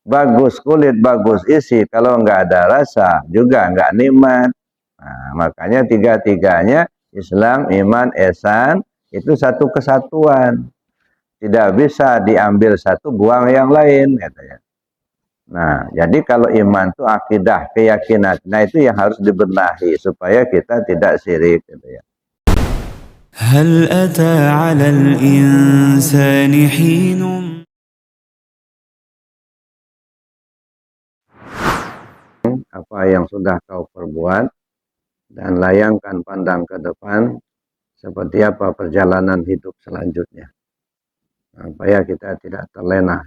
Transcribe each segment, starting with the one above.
Bagus kulit, bagus isi, kalau nggak ada rasa juga nggak nikmat. Nah, makanya tiga-tiganya Islam, iman, ihsan itu satu kesatuan. Tidak bisa diambil satu buang yang lain katanya. Nah, jadi kalau iman itu akidah, keyakinan. Nah, itu yang harus dibenahi supaya kita tidak syirik gitu ya. هل أتى على الإنسان حين Apa yang sudah kau perbuat dan layangkan pandang ke depan seperti apa perjalanan hidup selanjutnya. Supaya kita tidak terlena.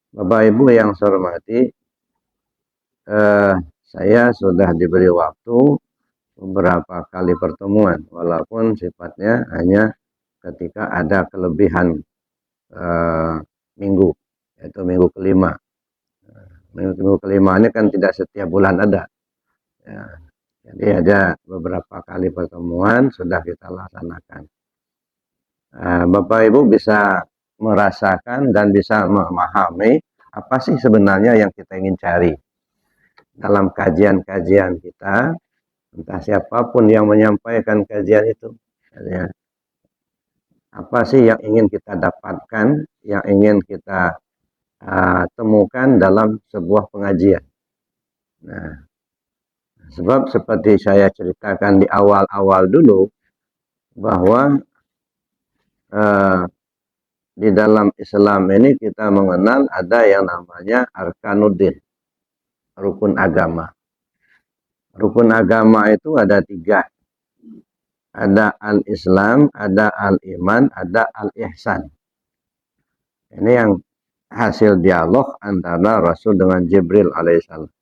Bapak Ibu yang saya hormati, saya sudah diberi waktu beberapa kali pertemuan, walaupun sifatnya hanya ketika ada kelebihan minggu, yaitu minggu kelima. Minggu kelima ini kan tidak setiap bulan ada. Ya, jadi ada beberapa kali pertemuan sudah kita laksanakan. Bapak Ibu bisa merasakan dan bisa memahami apa sih sebenarnya yang kita ingin cari dalam kajian-kajian kita, entah siapapun yang menyampaikan kajian itu. Ya, apa sih yang ingin kita dapatkan, yang ingin kita temukan dalam sebuah pengajian. Nah, sebab seperti saya ceritakan di awal-awal dulu, bahwa di dalam Islam ini kita mengenal ada yang namanya Arkanuddin, rukun agama. Rukun agama itu ada 3. Ada al-Islam, ada al-Iman, ada al-Ihsan. Ini yang hasil dialog antara Rasul dengan Jibril alaihissalam.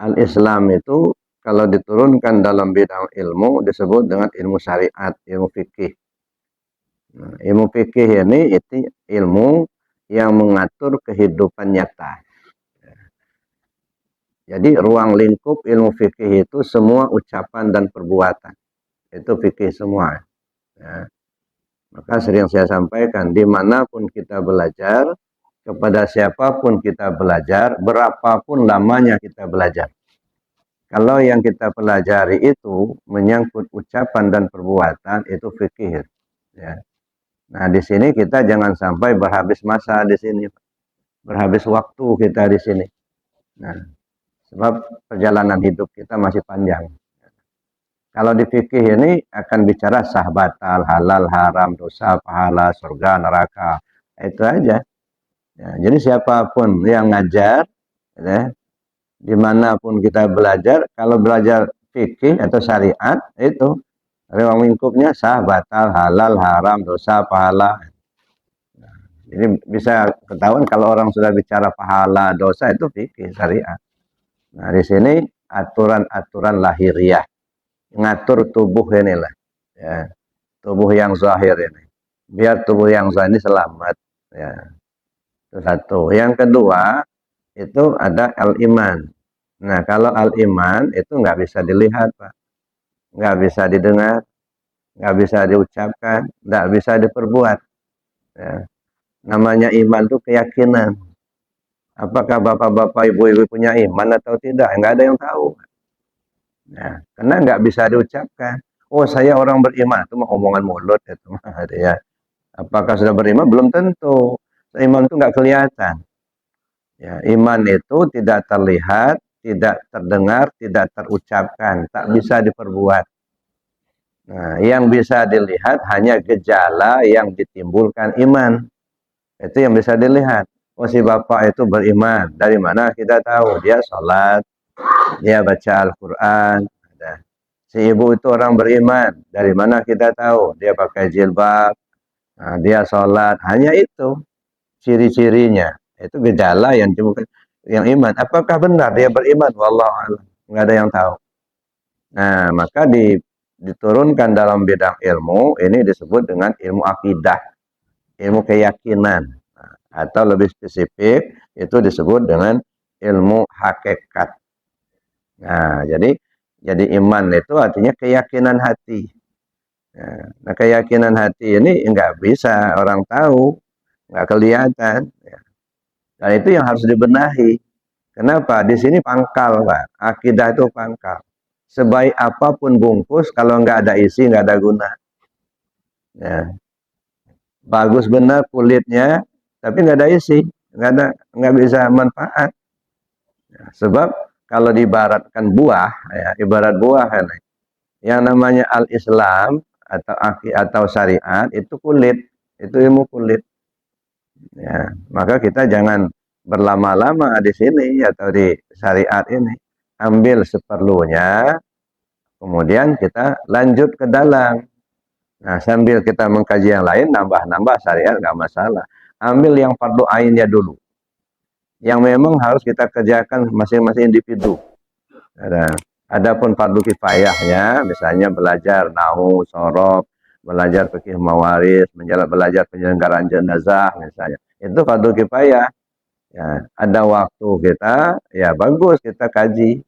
Al-Islam itu kalau diturunkan dalam bidang ilmu disebut dengan ilmu syariat, ilmu fikih. Nah, ilmu fikih ini itu ilmu yang mengatur kehidupan nyata. Jadi ruang lingkup ilmu fikih itu semua ucapan dan perbuatan. Itu fikih semua. Ya. Maka sering saya sampaikan, dimanapun kita belajar, kepada siapapun kita belajar, berapapun lamanya kita belajar. Kalau yang kita pelajari itu menyangkut ucapan dan perbuatan, itu fikih. Ya. Nah, di sini kita jangan sampai berhabis masa di sini, berhabis waktu kita di sini. Nah, sebab perjalanan hidup kita masih panjang. Kalau di fikih ini akan bicara sah batal, halal, haram, dosa, pahala, surga, neraka. Itu aja. Ya, jadi siapapun yang ngajar, ya, dimanapun kita belajar, kalau belajar fikih atau syariat, itu ruang lingkupnya sah batal, halal, haram, dosa, pahala. Jadi bisa ketahuan kalau orang sudah bicara pahala, dosa, itu fikih syariat. Nah, di sini aturan-aturan lahiriah, ngatur tubuh inilah, ya, tubuh yang zahir ini, biar tubuh yang zahir ini selamat. Ya, itu satu. Yang kedua itu ada al-iman. Nah, kalau al-iman itu nggak bisa dilihat, Pak, nggak bisa didengar, nggak bisa diucapkan, nggak bisa diperbuat. Ya. Namanya iman itu keyakinan. Apakah bapak-bapak, ibu-ibu punya iman atau tidak? Nggak ada yang tahu. Nah, karena nggak bisa diucapkan. Oh, saya orang beriman, itu mah omongan mulut itu mah, ya. Apakah sudah beriman? Belum tentu. Iman itu nggak kelihatan. Ya, iman itu tidak terlihat, tidak terdengar, tidak terucapkan, tak bisa diperbuat. Nah, yang bisa dilihat hanya gejala yang ditimbulkan iman. Itu yang bisa dilihat. Oh, si bapak itu beriman. Dari mana kita tahu? Dia sholat, dia baca Al-Quran. Si ibu itu orang beriman. Dari mana kita tahu? Dia pakai jilbab, nah, dia sholat. Hanya itu ciri-cirinya. Itu gejala yang timbulkan yang iman. Apakah benar dia beriman? Wallahu a'lam. Nggak ada yang tahu. Nah, maka diturunkan dalam bidang ilmu, ini disebut dengan ilmu akidah, ilmu keyakinan. Nah, atau lebih spesifik, itu disebut dengan ilmu hakikat. Nah, jadi iman itu artinya keyakinan hati. Nah, keyakinan hati ini nggak bisa orang tahu. nggak kelihatan. Ya. Dan itu yang harus dibenahi. Kenapa? Di sini pangkal, Pak. Akidah itu pangkal. Sebaik apapun bungkus, kalau nggak ada isi, nggak ada guna. Ya. Bagus benar kulitnya, tapi nggak ada isi, nggak bisa manfaat. Ya, sebab kalau diibaratkan buah, ya, ibarat buah kan, yang namanya al-Islam atau syariat itu kulit, itu ilmu kulit. Ya, maka kita jangan berlama-lama di sini atau di syariat ini. Ambil seperlunya, kemudian kita lanjut ke dalam. Nah, sambil kita mengkaji yang lain, nambah-nambah syariat nggak masalah. Ambil yang fardu ainnya dulu. Yang memang harus kita kerjakan masing-masing individu. Adapun fardu kifayahnya, misalnya belajar nahu, sorof, belajar fikih mawaris, belajar penyelenggaraan jenazah misalnya. Itu fardu kifayah. Ya, ada waktu kita, ya bagus kita kaji.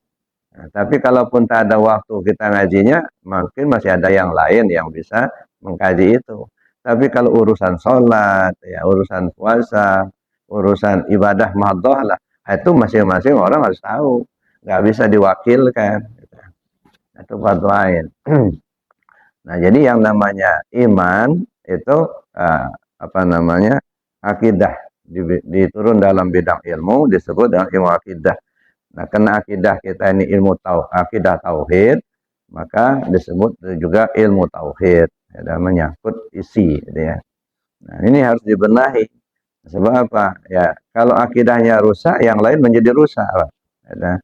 Nah, tapi kalaupun tak ada waktu kita ngajinya, mungkin masih ada yang lain yang bisa mengkaji itu. Tapi kalau urusan sholat, ya urusan puasa, urusan ibadah madhah lah, itu masing-masing orang harus tahu. Nggak bisa diwakilkan. Itu fardu ain. Nah, jadi yang namanya iman itu apa namanya akidah diturun dalam bidang ilmu disebut dengan ilmu akidah. Nah, karena akidah kita ini akidah tauhid, maka disebut juga ilmu tauhid. Ya, menyangkut isi, gitu ya. Nah, ini harus dibenahi. Sebab apa? Ya, kalau akidahnya rusak, yang lain menjadi rusak. Ya,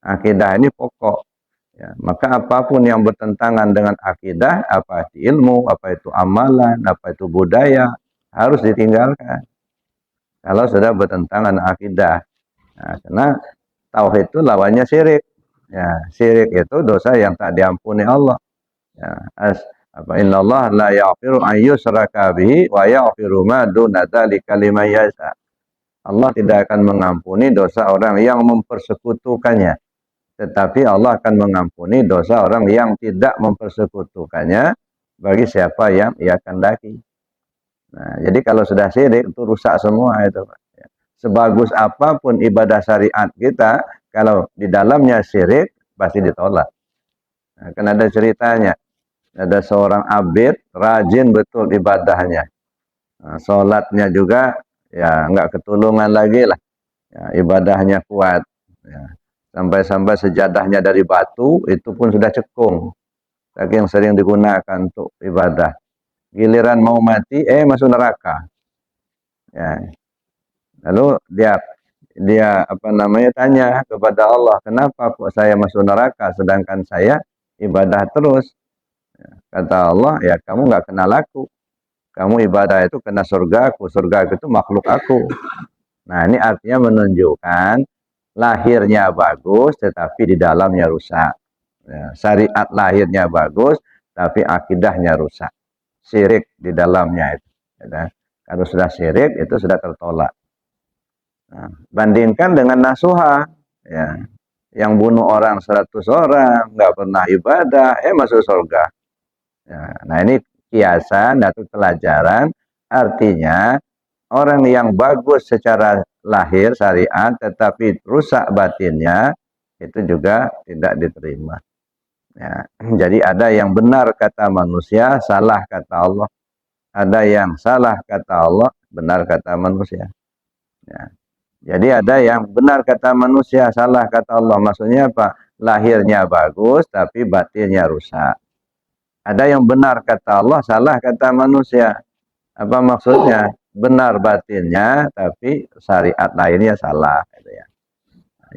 akidah ini pokok. Ya, maka apapun yang bertentangan dengan akidah, apa itu ilmu, apa itu amalan, apa itu budaya, harus ditinggalkan. Kalau sudah bertentangan dengan akidah. Nah, karena tauhid itu lawannya syirik. Ya, syirik itu dosa yang tak diampuni Allah. Ya, innallaha la yaghfiru an yushraka bihi wa yaghfiru ma duna dzalika liman yasha. Allah tidak akan mengampuni dosa orang yang mempersekutukannya. Tetapi Allah akan mengampuni dosa orang yang tidak mempersekutukannya bagi siapa yang ia kehendaki. Nah, jadi kalau sudah syirik itu rusak semua itu. Sebagus apapun ibadah syariat kita, kalau di dalamnya syirik pasti ditolak. Nah, kan ada ceritanya, ada seorang abid rajin betul ibadahnya, nah, sholatnya juga ya nggak ketulungan lagi lah, ya, ibadahnya kuat, ya. Sampai-sampai sejadahnya dari batu itu pun sudah cekung, saking sering digunakan untuk ibadah. Giliran mau mati, masuk neraka. Ya. Lalu dia apa namanya tanya kepada Allah, kenapa kok saya masuk neraka sedangkan saya ibadah terus? Kata Allah, ya kamu nggak kenal aku. Kamu ibadah itu kena surgaku, surga itu makhluk aku. Nah, ini artinya menunjukkan lahirnya bagus, tetapi di dalamnya rusak. Ya, syariat lahirnya bagus, tapi akidahnya rusak. Syirik di dalamnya itu. Ya, kalau sudah syirik, itu sudah tertolak. Nah, bandingkan dengan nasuha, ya, yang bunuh orang 100 orang, nggak pernah ibadah, masuk surga. Ya, nah ini kiasan atau pelajaran, artinya orang yang bagus secara lahir syariat, tetapi rusak batinnya, itu juga tidak diterima. Ya, jadi ada yang benar kata manusia, salah kata Allah. Ada yang salah kata Allah, benar kata manusia. Ya. Jadi ada yang benar kata manusia, salah kata Allah. Maksudnya apa? Lahirnya bagus, tapi batinnya rusak. Ada yang benar kata Allah, salah kata manusia. Apa maksudnya? Benar batinnya, tapi syariat lainnya salah. Gitu ya.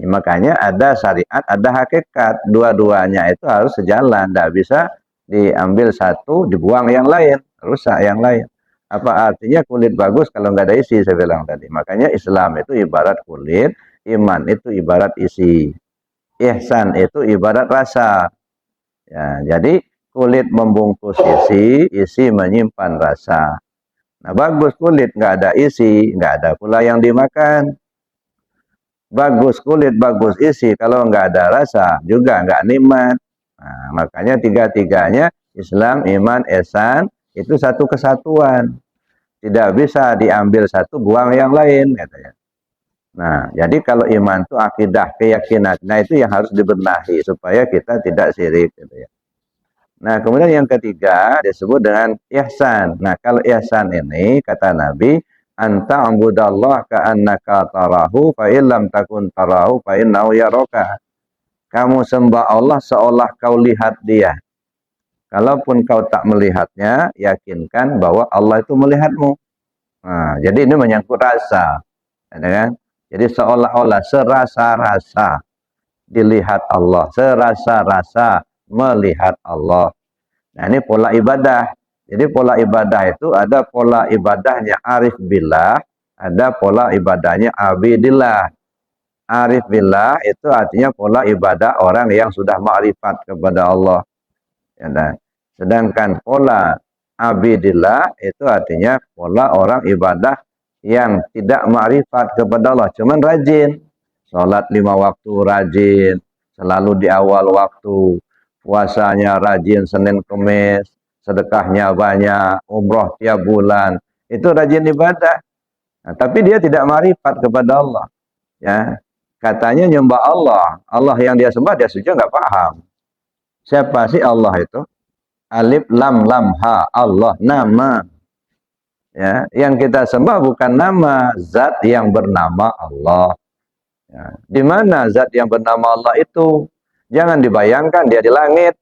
Makanya ada syariat, ada hakikat. Dua-duanya itu harus sejalan. Tidak bisa diambil satu, dibuang yang lain. Rusak yang lain. Apa artinya kulit bagus kalau nggak ada isi, saya bilang tadi. Makanya Islam itu ibarat kulit, iman itu ibarat isi. Ihsan itu ibarat rasa. Ya, jadi kulit membungkus isi menyimpan rasa. Nah, bagus kulit, nggak ada isi, nggak ada pula yang dimakan. Bagus kulit, bagus isi, kalau nggak ada rasa juga nggak nikmat. Nah, makanya tiga-tiganya Islam, iman, ihsan itu satu kesatuan. Tidak bisa diambil satu, buang yang lain, katanya. Nah, jadi kalau iman itu akidah, keyakinan. Nah, itu yang harus dibenahi supaya kita tidak syirik, gitu ya. Nah, kemudian yang ketiga disebut dengan ihsan. Nah, kalau ihsan ini kata Nabi, anta ambudallah ka'annaka tarahu fa illam takun tarahu fa innahu yaraka. Kamu sembah Allah seolah kau lihat dia. Kalaupun kau tak melihatnya, yakinkan bahwa Allah itu melihatmu. Nah, jadi ini menyangkut rasa. Ada kan? Jadi seolah-olah serasa-rasa dilihat Allah, serasa-rasa melihat Allah. Nah, ini pola ibadah. Jadi pola ibadah itu ada pola ibadahnya arif billah, ada pola ibadahnya abidillah. Arif billah itu artinya pola ibadah orang yang sudah ma'rifat kepada Allah. Ya, nah. Sedangkan pola abidillah itu artinya pola orang ibadah yang tidak ma'rifat kepada Allah, cuman rajin. Sholat 5 waktu rajin, selalu di awal waktu, puasanya rajin Senin Kemis, sedekahnya banyak, umroh tiap bulan, itu rajin ibadah. Nah, tapi dia tidak ma'rifat kepada Allah. Ya, katanya nyembah Allah, Allah yang dia sembah dia saja nggak paham. Siapa sih Allah itu? Alif lam lam ha, Allah nama. Ya, yang kita sembah bukan nama, zat yang bernama Allah. Ya, di mana zat yang bernama Allah itu? Jangan dibayangkan dia di langit.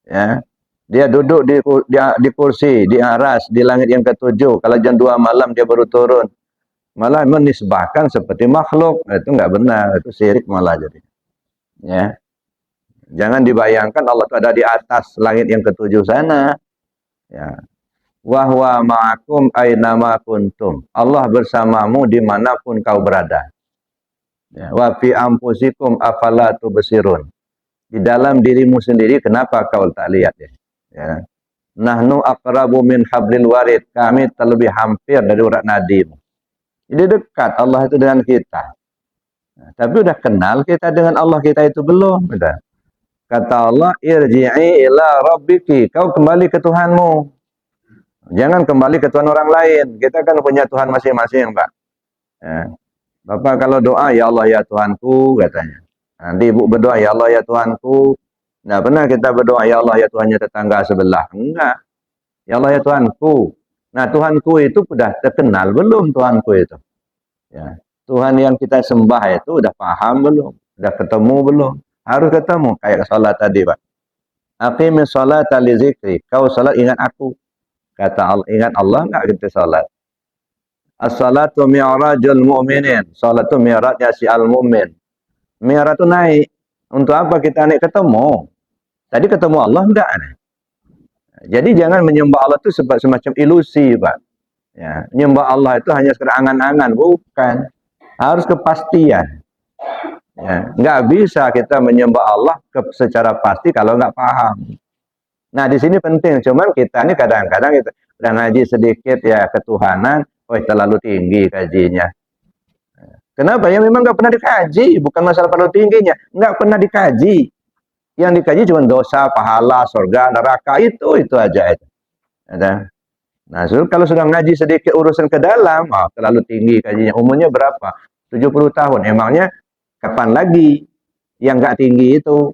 Ya, dia duduk di kursi, di aras, di langit yang ketujuh. Kalau jam 2 malam dia baru turun. Malah menisbahkan seperti makhluk. Itu enggak benar, itu syirik malah jadi. Ya. Jangan dibayangkan Allah itu ada di atas langit yang ketujuh sana. Ya. Wa huwa ma'akum aynama kuntum. Allah bersamamu dimanapun kau berada. Ya. Wa fi anfusikum afala tubsirun. Di dalam dirimu sendiri kenapa kau tak lihat ya? Ya. Nahnu aqrabu min hablil warid. Kami terlebih hampir dari urat nadimu. Jadi dekat Allah itu dengan kita. Nah, tapi udah kenal kita dengan Allah kita itu belum? Betul. Kata Allah, irji'i ila rabbiki. Kau kembali ke Tuhanmu. Jangan kembali ke Tuhan orang lain. Kita kan punya Tuhan masing-masing, Pak. Ya. Bapak kalau doa, ya Allah ya Tuhanku, katanya. Nanti ibu berdoa, ya Allah ya Tuhanku. Nah, pernah kita berdoa, ya Allah ya Tuhannya tetangga sebelah. Enggak. Ya Allah ya Tuhanku. Nah, Tuhanku itu sudah terkenal belum Tuhanku itu? Ya. Tuhan yang kita sembah itu udah paham belum? Udah ketemu belum? Harus ketemu, kayak salat tadi, Pak. Aqimis sholata li zikri. Kau salat ingat aku. Kata Allah, ingat Allah enggak kita salat. As-salatu mi'rajul mu'minin. Salat itu mi'rajnya si al-mu'min. Mi'raj itu naik. Untuk apa kita naik? Ketemu. Tadi ketemu Allah enggak? Jadi jangan menyembah Allah itu semacam ilusi, Pak. Ya, menyembah Allah itu hanya sekedar angan-angan, bukan. Harus kepastian. Ya, nggak bisa kita menyembah Allah secara pasti kalau nggak paham. Nah, di sini penting. Cuman kita ini kadang-kadang kita udah ngaji sedikit ya ketuhanan, terlalu tinggi kajinya. Kenapa? Ya memang nggak pernah dikaji. Bukan masalah perlu tingginya, nggak pernah dikaji. Yang dikaji cuma dosa, pahala, surga, neraka itu aja itu. Nah, kalau sudah ngaji sedikit urusan ke dalam, terlalu tinggi kajinya. Umurnya berapa? 70 tahun. Emangnya kapan lagi yang nggak tinggi itu?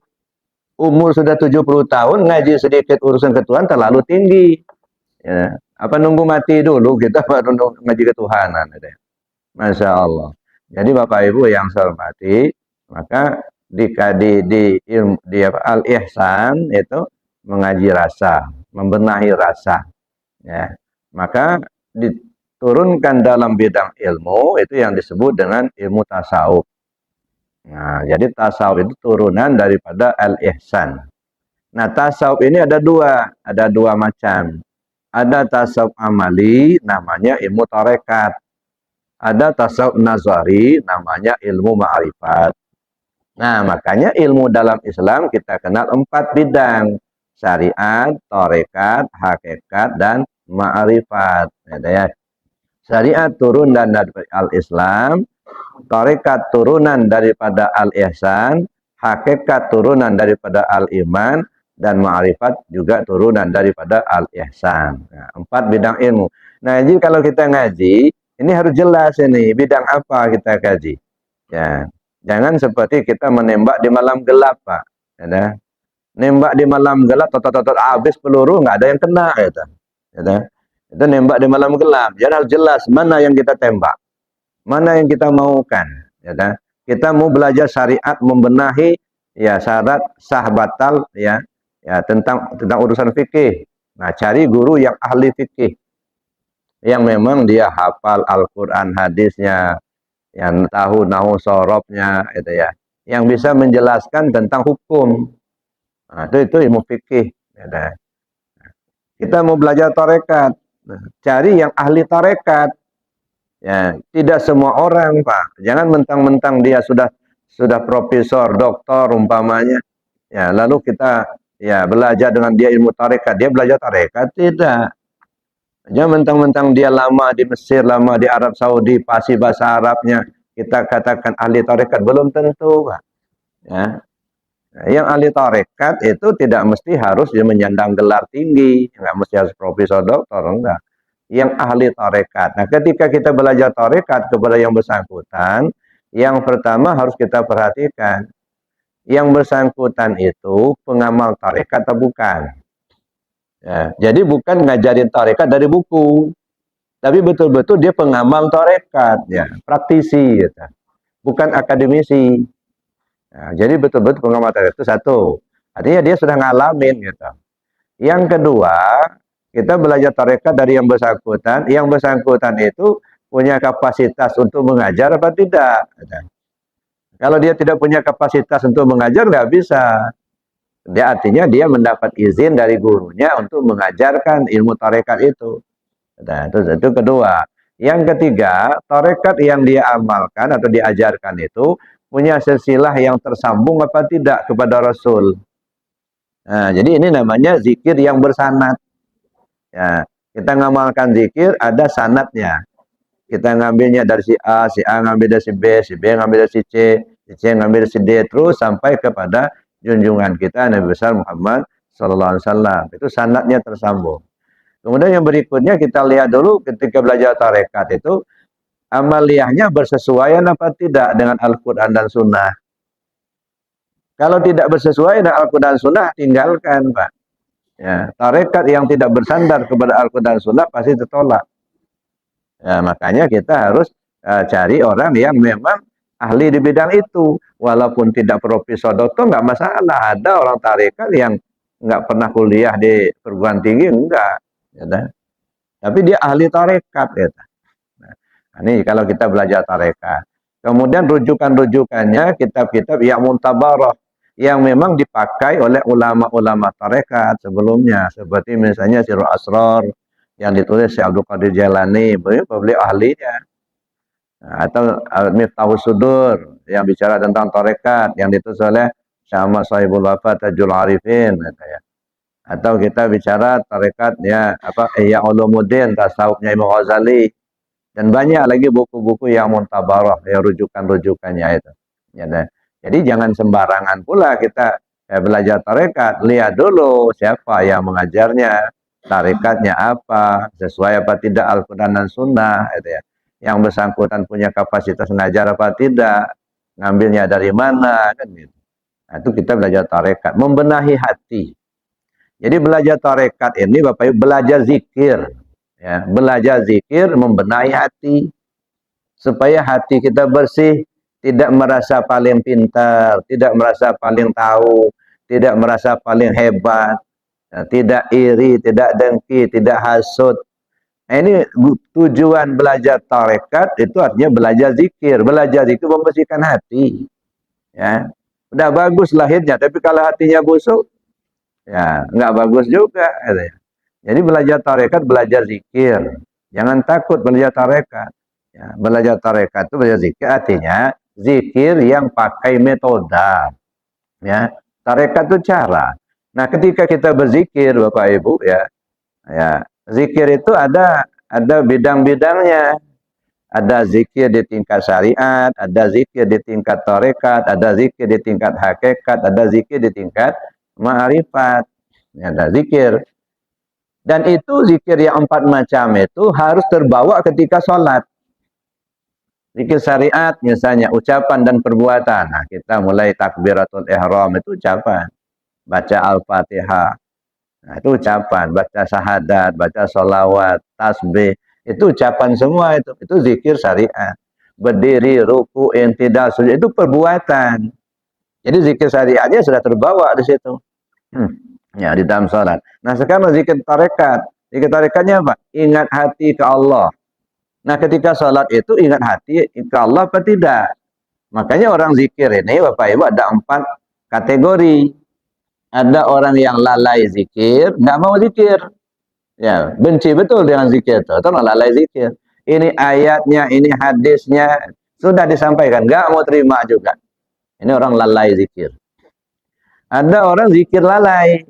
Umur sudah 70 tahun, ngaji sedikit urusan ke Tuhan terlalu tinggi. Ya. Apa nunggu mati dulu kita baru ngaji ketuhanan? Masya Allah. Jadi Bapak Ibu yang saya hormati, maka di al-ihsan itu mengaji rasa, membenahi rasa. Ya. Maka diturunkan dalam bidang ilmu itu yang disebut dengan ilmu tasawuf. Nah, jadi tasawuf itu turunan daripada al-ihsan. Nah, tasawuf ini ada dua macam. Ada tasawuf amali, namanya ilmu tarekat. Ada tasawuf nazari, namanya ilmu ma'rifat. Nah, makanya ilmu dalam Islam kita kenal 4 bidang. Syariat, tarekat, hakikat, dan ma'rifat. Ya. Syariat turun dari al-Islam, tarekat turunan daripada al-ihsan, hakikat turunan daripada al-iman, dan ma'rifat juga turunan daripada al-ihsan. Nah, 4 bidang ilmu. Nah, jadi kalau kita ngaji, ini harus jelas ini bidang apa kita kaji. Ya, jangan seperti kita menembak di malam gelap, Pak. Ya, nembak di malam gelap, tot habis peluru nggak ada yang kena, gitu. Ya, itu nembak di malam gelap. Jadi harus jelas mana yang kita tembak, mana yang kita maukan. Ya, kita mau belajar syariat, membenahi ya syarat sah batal ya tentang urusan fikih. Nah, cari guru yang ahli fikih, yang memang dia hafal Al-Quran, hadisnya, yang tahu nahu sorobnya, itu ya, yang bisa menjelaskan tentang hukum. Nah, itu ilmu fikih. Ya, kita mau belajar tarekat, nah, cari yang ahli tarekat. Ya, tidak semua orang, Pak. Jangan mentang-mentang dia sudah profesor, doktor umpamanya. Ya, lalu kita ya belajar dengan dia ilmu tarekat, dia belajar tarekat, tidak. Jangan mentang-mentang dia lama di Mesir, lama di Arab Saudi, fasih bahasa Arabnya, kita katakan ahli tarekat, belum tentu, Pak. Ya. Yang ahli tarekat itu tidak mesti harus dia menyandang gelar tinggi, nggak mesti harus profesor, doktor, enggak. Yang ahli tarekat. Nah, ketika kita belajar tarekat kepada yang bersangkutan, yang pertama harus kita perhatikan, yang bersangkutan itu pengamal tarekat atau bukan. Ya, jadi bukan ngajarin tarekat dari buku, tapi betul-betul dia pengamal tarekat, ya, praktisi, gitu. Bukan akademisi. Nah, jadi betul-betul pengamal tarekat itu satu. Artinya dia sudah ngalamin, gitu. Yang kedua, kita belajar tarekat dari yang bersangkutan. Yang bersangkutan itu punya kapasitas untuk mengajar apa tidak. Kalau dia tidak punya kapasitas untuk mengajar, nggak bisa. Dia artinya dia mendapat izin dari gurunya untuk mengajarkan ilmu tarekat itu. Nah, itu kedua. Yang ketiga, tarekat yang dia amalkan atau diajarkan itu punya silsilah yang tersambung apa tidak kepada Rasul. Nah, jadi ini namanya zikir yang bersanad. Ya, kita ngamalkan zikir ada sanatnya. Kita ngambilnya dari si A ngambil dari si B ngambil dari si C ngambil dari si D, terus sampai kepada junjungan kita Nabi besar Muhammad sallallahu alaihi wasallam. Itu sanatnya tersambung. Kemudian yang berikutnya kita lihat dulu ketika belajar tarekat itu amaliyahnya bersesuaian apa tidak dengan Al-Qur'an dan Sunnah. Kalau tidak bersesuaian dengan Al-Qur'an dan Sunnah, tinggalkan, Pak. Ya, tarekat yang tidak bersandar kepada Al-Quran dan Sunnah pasti ditolak. Ya, makanya kita harus cari orang yang memang ahli di bidang itu. Walaupun tidak profesor doktor nggak masalah. Ada orang tarekat yang nggak pernah kuliah di perguruan tinggi, enggak. Ya, tapi dia ahli tarekat. Ya. Nah, ini kalau kita belajar tarekat. Kemudian rujukan-rujukannya kitab-kitab yang muntabarah, yang memang dipakai oleh ulama-ulama tarekat sebelumnya, seperti misalnya Sirul Asrar yang ditulis Syekh Abdul Qadir Jailani, beliau ahlinya. Nah, atau Miftahus Sudur yang bicara tentang tarekat yang ditulis oleh Syekh Ahmad Sahibul Wafat Tajul Arifin, ya. Atau kita bicara tarekat ya Ihya Ulumuddin, tasawufnya Imam Ghazali, dan banyak lagi buku-buku yang muntabarah, ya rujukan-rujukannya itu. Ya, jadi jangan sembarangan pula kita belajar tarekat. Lihat dulu siapa yang mengajarnya, tarekatnya apa, sesuai apa tidak Al-Quran dan Sunnah. Gitu ya. Yang bersangkutan punya kapasitas mengajar apa tidak, ngambilnya dari mana, kan gitu. Nah, itu kita belajar tarekat, membenahi hati. Jadi belajar tarekat ini Bapak Ibu belajar zikir. Ya, belajar zikir membenahi hati supaya hati kita bersih, tidak merasa paling pintar, tidak merasa paling tahu, tidak merasa paling hebat, tidak iri, tidak dengki, tidak hasut. Nah, ini tujuan belajar tarekat itu artinya belajar zikir. Belajar zikir membersihkan hati. Ya, udah bagus lahirnya, tapi kalau hatinya busuk, ya nggak bagus juga. Jadi belajar tarekat, belajar zikir. Jangan takut belajar tarekat. Ya, belajar tarekat itu belajar zikir, artinya zikir yang pakai metode. Ya, tarekat itu cara. Nah, ketika kita berzikir, Bapak Ibu, ya, zikir itu ada bidang-bidangnya. Ada zikir di tingkat syariat, ada zikir di tingkat tarekat, ada zikir di tingkat hakikat, ada zikir di tingkat ma'rifat. Ada zikir. Dan itu zikir yang 4 macam itu harus terbawa ketika sholat. Zikir syariat misalnya ucapan dan perbuatan. Nah, kita mulai takbiratul ihram itu ucapan. Baca Al-Fatihah. Nah, itu ucapan. Baca syahadat, baca sholawat, tasbih. Itu ucapan semua itu. Itu zikir syariat. Berdiri, ruku, intidal, sujud. Itu perbuatan. Jadi zikir syariatnya sudah terbawa di situ. Ya, di dalam sholat. Nah, sekarang zikir tarekat. Zikir tarekatnya apa? Ingat hati ke Allah. Nah, ketika sholat itu ingat hati ke Allah apa tidak? Makanya orang zikir ini, Bapak Ibu, ada 4 kategori. Ada orang yang lalai zikir, nggak mau zikir. Ya, benci betul dengan zikir itu. Atau lalai zikir. Ini ayatnya, ini hadisnya, sudah disampaikan, nggak mau terima juga. Ini orang lalai zikir. Ada orang zikir lalai.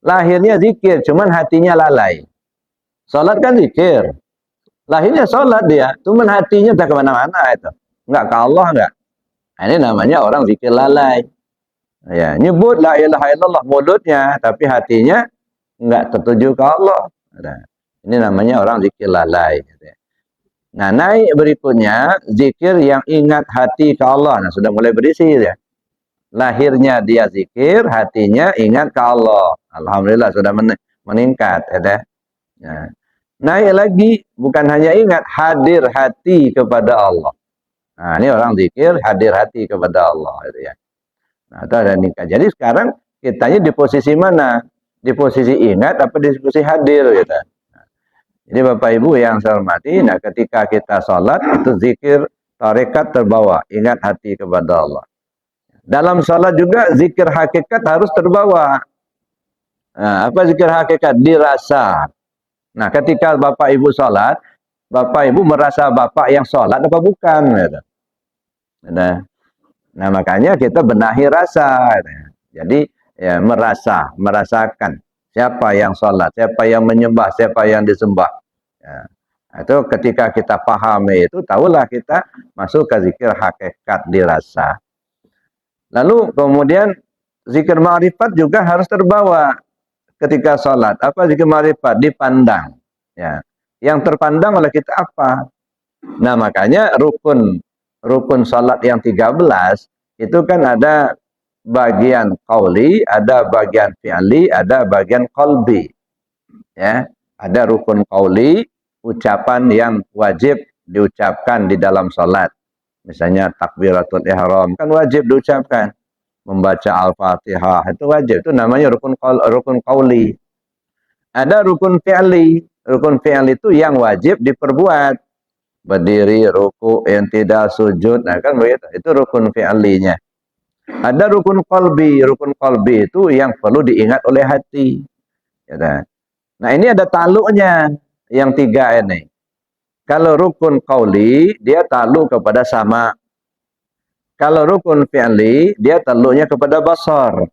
Lahirnya zikir, cuman hatinya lalai. Sholat kan zikir. Lahirnya sholat dia, cuman hatinya tak kemana-mana itu. Enggak ke Allah enggak. Nah, ini namanya orang zikir lalai. Ya, nyebut la ilaha illallah mulutnya, tapi hatinya enggak tertuju ke Allah. Nah, ini namanya orang zikir lalai. Nah, naik berikutnya zikir yang ingat hati ke Allah. Nah, sudah mulai berisi ya. Lahirnya dia zikir, hatinya ingat ke Allah. Alhamdulillah sudah meningkat ya. Nah, naik lagi, bukan hanya ingat, hadir hati kepada Allah. Nah, ini orang zikir, hadir hati kepada Allah. Gitu ya. Nah, itu ada nikah. Jadi sekarang kitanya di posisi mana? Di posisi ingat apa di posisi hadir? Gitu. Nah, jadi Bapak Ibu yang saya hormati, nah ketika kita sholat, itu zikir, tarekat terbawa, ingat hati kepada Allah. Dalam sholat juga, zikir hakikat harus terbawa. Nah, apa zikir hakikat? Dirasa. Nah, ketika Bapak Ibu sholat, Bapak Ibu merasa Bapak yang sholat apa bukan? Gitu. Nah, makanya kita benahi rasa. Gitu. Jadi, ya, merasakan siapa yang sholat, siapa yang menyembah, siapa yang disembah. Ya. Itu ketika kita pahami itu, tahulah kita masuk ke zikir hakikat dirasa. Lalu kemudian zikir ma'rifat juga harus terbawa. Ketika sholat, apa zikir ma'rifat? Dipandang. Ya. Yang terpandang oleh kita apa? Nah, makanya rukun sholat yang 13, itu kan ada bagian qauli, ada bagian fi'li, ada bagian qalbi. Ya. Ada rukun qauli, ucapan yang wajib diucapkan di dalam sholat. Misalnya takbiratul ihram, kan wajib diucapkan. Membaca Al-Fatihah itu wajib, itu namanya rukun qauli. Ada rukun fi'li. Rukun fi'li itu yang wajib diperbuat. Berdiri, ruku, intidal, sujud, nah kan begitu. Itu rukun fi'linya. Ada rukun qalbi. Rukun qalbi itu yang perlu diingat oleh hati. Nah, ini ada taluknya yang 3 ini. Kalau rukun qauli dia taluk kepada sama. Kalau rukun fi'li, dia taluknya kepada basar.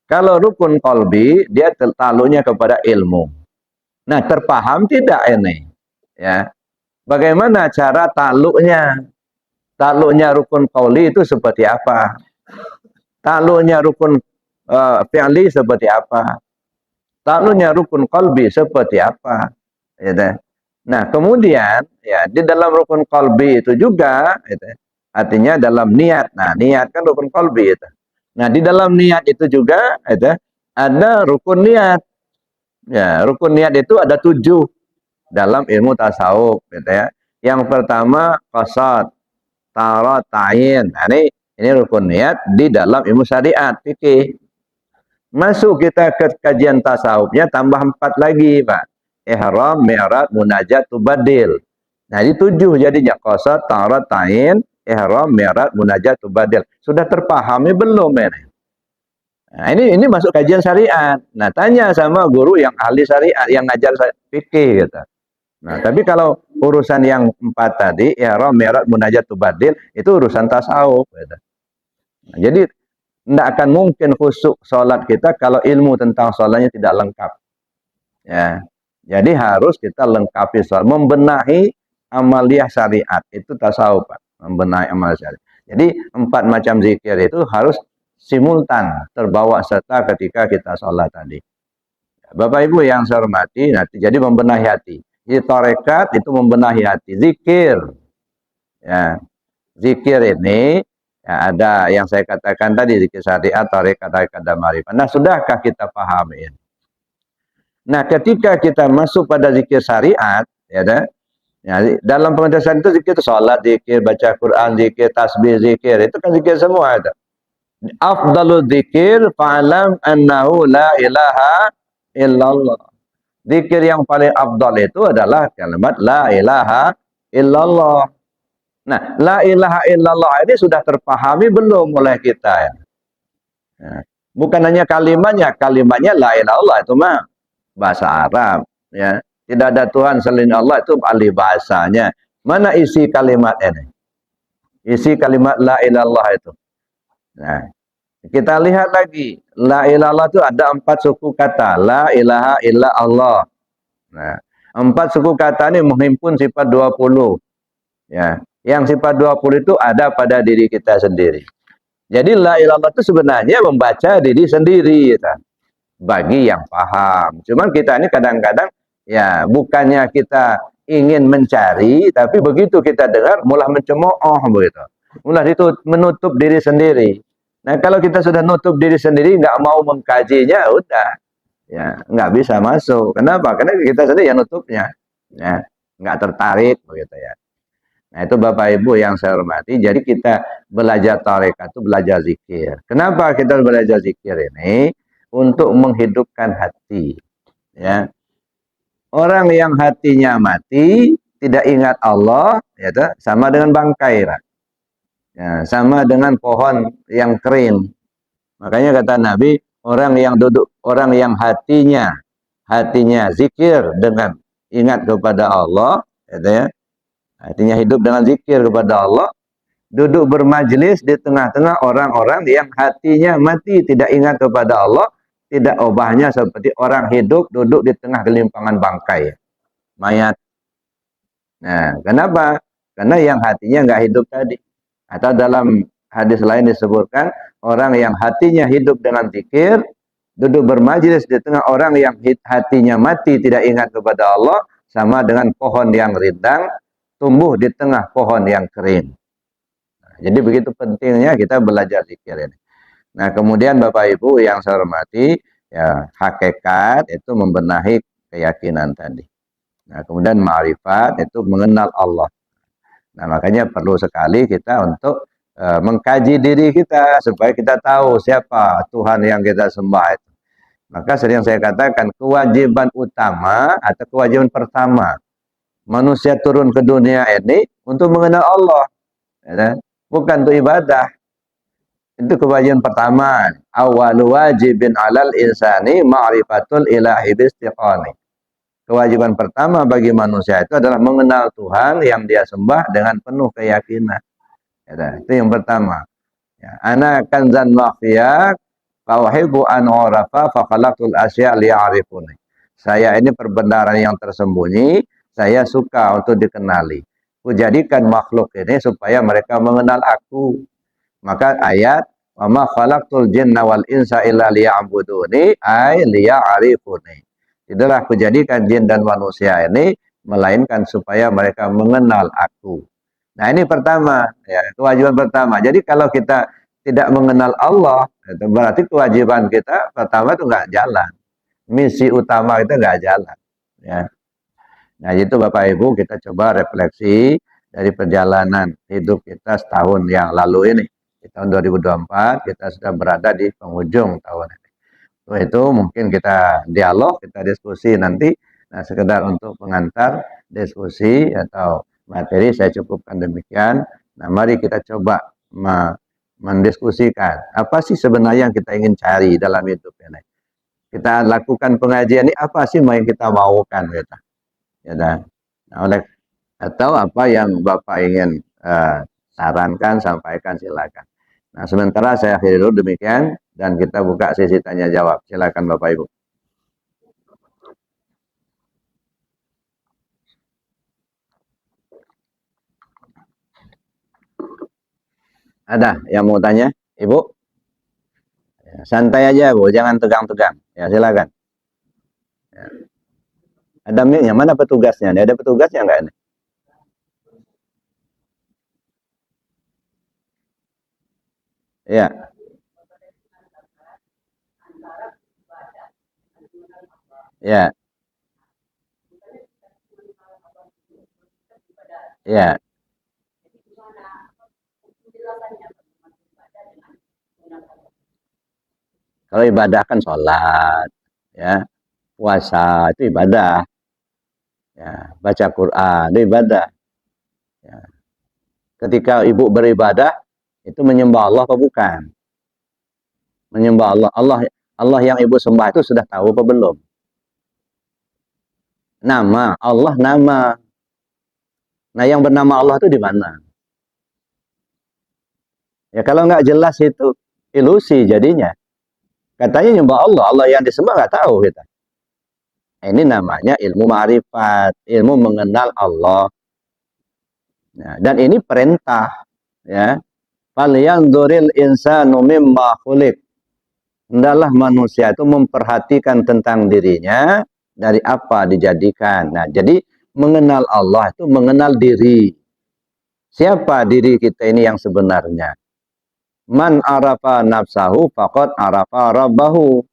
Kalau rukun qalbi, dia taluknya kepada ilmu. Nah, terpaham tidak ini? Ya. Bagaimana cara taluknya? Taluknya rukun qauli itu seperti apa? Taluknya rukun fi'li seperti apa? Taluknya rukun qalbi seperti apa? Ya. Nah, kemudian ya di dalam rukun qalbi itu juga artinya dalam niat. Nah, niat kan rukun qalbi itu. Nah, di dalam niat itu juga ada rukun niat. Ya, rukun niat itu ada 7 dalam ilmu tasawuf gitu ya. Yang pertama qasad, tarat, ta'yin. Nah, ini rukun niat di dalam ilmu syariat fikih. Masuk kita ke kajian tasawufnya tambah 4 lagi, Pak. Ihram, mi'raj, munajat, tubadil. Nah, ini 7 jadinya qasad, tarat, ta'yin, ihram, mi'raj, munajat, tubadil. Sudah terpahami belum ini? Nah, ini masuk kajian syariat. Nah, tanya sama guru yang ahli syariat, yang ngajar fikih gitu. Nah, tapi kalau urusan yang 4 tadi, ihram, mi'raj, munajat, tubadil, itu urusan tasawuf gitu. Nah, jadi tidak akan mungkin khusyuk sholat kita kalau ilmu tentang sholatnya tidak lengkap. Ya, jadi harus kita lengkapi sholat, membenahi amaliyah syariat itu tasawuf, Pak. Membenahi amal syariat. Jadi 4 macam zikir itu harus simultan terbawa serta ketika kita sholat tadi. Bapak Ibu yang saya hormati, nanti jadi membenahi hati. Jadi tarekat itu membenahi hati. Zikir, ya, zikir ini ya, ada yang saya katakan tadi zikir syariat, tarekat, tarekat dan ma'rifat. Nah, sudahkah kita pahami? Nah, ketika kita masuk pada zikir syariat, ya, dalam penjelasan itu zikir sholat, zikir baca Quran, zikir tasbih, zikir itu kan zikir semua ada. Afdalu dzikir fa'lam annahu la ilaha illallah. Zikir yang paling afdal itu adalah kalimat la ilaha illallah. Nah, la ilaha illallah ini sudah terpahami belum oleh kita? Ya? Nah, bukan hanya kalimatnya la ilaha illallah itu mah bahasa Arab. Ya, tidak ada Tuhan selain Allah itu ahli bahasanya. Mana isi kalimat ini? Isi kalimat la ilaha illallah itu. Nah, kita lihat lagi, la ilallah itu ada 4 suku kata, la ilaha illa Allah. Nah, 4 suku kata ini menghimpun sifat 20. Ya, yang sifat 20 itu ada pada diri kita sendiri. Jadi la ilallah itu sebenarnya membaca diri sendiri, ya, bagi yang paham. Cuman kita ini kadang-kadang ya bukannya kita ingin mencari, tapi begitu kita dengar mulai mencemooh begitu. Mulai itu menutup diri sendiri. Nah, kalau kita sudah nutup diri sendiri, nggak mau mengkajinya, udah, ya nggak bisa masuk. Kenapa? Karena kita sendiri yang nutupnya, ya nggak tertarik, begitu ya. Nah, itu Bapak Ibu yang saya hormati. Jadi kita belajar tarekat itu belajar zikir. Kenapa kita belajar zikir ini? Untuk menghidupkan hati. Ya, orang yang hatinya mati, tidak ingat Allah, ya, sama dengan bangkai, Pak. Ya, sama dengan pohon yang kering. Makanya kata Nabi, orang yang hatinya zikir dengan ingat kepada Allah, gitu ya. Hatinya hidup dengan zikir kepada Allah, duduk bermajlis di tengah-tengah orang-orang yang hatinya mati, tidak ingat kepada Allah, tidak obahnya seperti orang hidup duduk di tengah gelimpangan bangkai, mayat. Nah, kenapa? Karena yang hatinya nggak hidup tadi. Atau dalam hadis lain disebutkan, orang yang hatinya hidup dengan zikir, duduk bermajlis di tengah orang yang hatinya mati, tidak ingat kepada Allah, sama dengan pohon yang rindang, tumbuh di tengah pohon yang kering. Nah, jadi begitu pentingnya kita belajar zikir ini. Nah, kemudian Bapak Ibu yang saya hormati, ya hakikat itu membenahi keyakinan tadi. Nah, kemudian ma'rifat itu mengenal Allah. Nah, makanya perlu sekali kita untuk mengkaji diri kita supaya kita tahu siapa Tuhan yang kita sembah itu. Maka sering saya katakan kewajiban utama atau kewajiban pertama manusia turun ke dunia ini untuk mengenal Allah, ya, bukan untuk ibadah. Itu kewajiban pertama. Awwalu wajibin 'alal insani ma'rifatul ilahi bistiqani. Kewajiban pertama bagi manusia itu adalah mengenal Tuhan yang dia sembah dengan penuh keyakinan. Ya, itu yang pertama. Ya, ana kanzan makhfiya fa uhibbu an urafa fa khalaqtul asya liya'rifuni. Saya ini perbendaharaan yang tersembunyi, saya suka untuk dikenali. Kujadikan makhluk ini supaya mereka mengenal aku. Maka ayat wa ma khalaqtul jinna wal insa illa liya'buduni ay liya'rifuni. Itulah kujadikan jin dan manusia ini melainkan supaya mereka mengenal aku. Nah, ini pertama, ya, kewajiban pertama. Jadi kalau kita tidak mengenal Allah, itu berarti kewajiban kita pertama itu nggak jalan. Misi utama kita nggak jalan. Ya. Nah, itu Bapak Ibu kita coba refleksi dari perjalanan hidup kita setahun yang lalu ini. Di tahun 2024 kita sudah berada di penghujung tahun ini. Itu mungkin kita dialog, kita diskusi nanti. Nah, sekedar untuk pengantar diskusi atau materi saya cukupkan demikian. Nah, mari kita coba mendiskusikan apa sih sebenarnya yang kita ingin cari dalam hidup ini. Kita lakukan pengajian ini apa sih yang kita maukan, kita. Ya, nah, oleh atau apa yang Bapak ingin sarankan, sampaikan, silakan. Nah, sementara saya akhiri dulu demikian dan kita buka sesi tanya jawab. Silakan Bapak Ibu. Ada yang mau tanya, Ibu? Ya, santai aja Bu, jangan tegang-tegang. Ya silakan. Ya. Ada mic-nya, mana petugasnya? Ada petugasnya enggak ini? Ya, ya, ya. Kalau ibadah kan sholat, ya, puasa itu ibadah, ya, baca Quran itu ibadah. Ya. Ketika ibu beribadah itu menyembah Allah apa bukan? Menyembah Allah. Allah yang ibu sembah itu sudah tahu apa belum? Nama Allah nama. Nah yang bernama Allah itu di mana? Ya kalau nggak jelas itu ilusi jadinya. Katanya nyembah Allah, Allah yang disembah nggak tahu kita. Ini namanya ilmu ma'rifat, ilmu mengenal Allah. Nah, dan ini perintah, ya. Falyanzuril insanu mimma khuliq. Hendaklah manusia itu memperhatikan tentang dirinya dari apa dijadikan. Nah, jadi mengenal Allah itu mengenal diri. Siapa diri kita ini yang sebenarnya? Man arafa nafsahu faqad arafa rabbahu.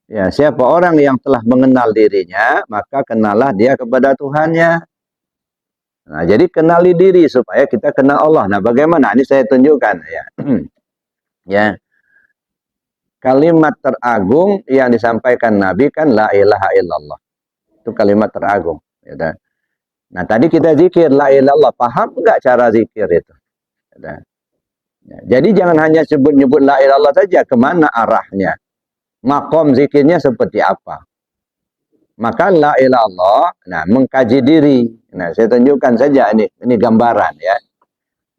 Ya, siapa orang yang telah mengenal dirinya, maka kenalah dia kepada Tuhannya. Nah, jadi kenali diri supaya kita kenal Allah. Nah, bagaimana? Ini saya tunjukkan ya. Ya. Kalimat teragung yang disampaikan Nabi kan la ilaha illallah. Itu kalimat teragung, ya. Nah, tadi kita zikir la ilaha illallah. Paham enggak cara zikir itu? Ya. Jadi jangan hanya sebut-nyebut la ilaha illallah saja, kemana arahnya? Makom zikirnya seperti apa? Maka la ilaha illallah, nah mengkaji diri. Nah, saya tunjukkan saja ini gambaran ya.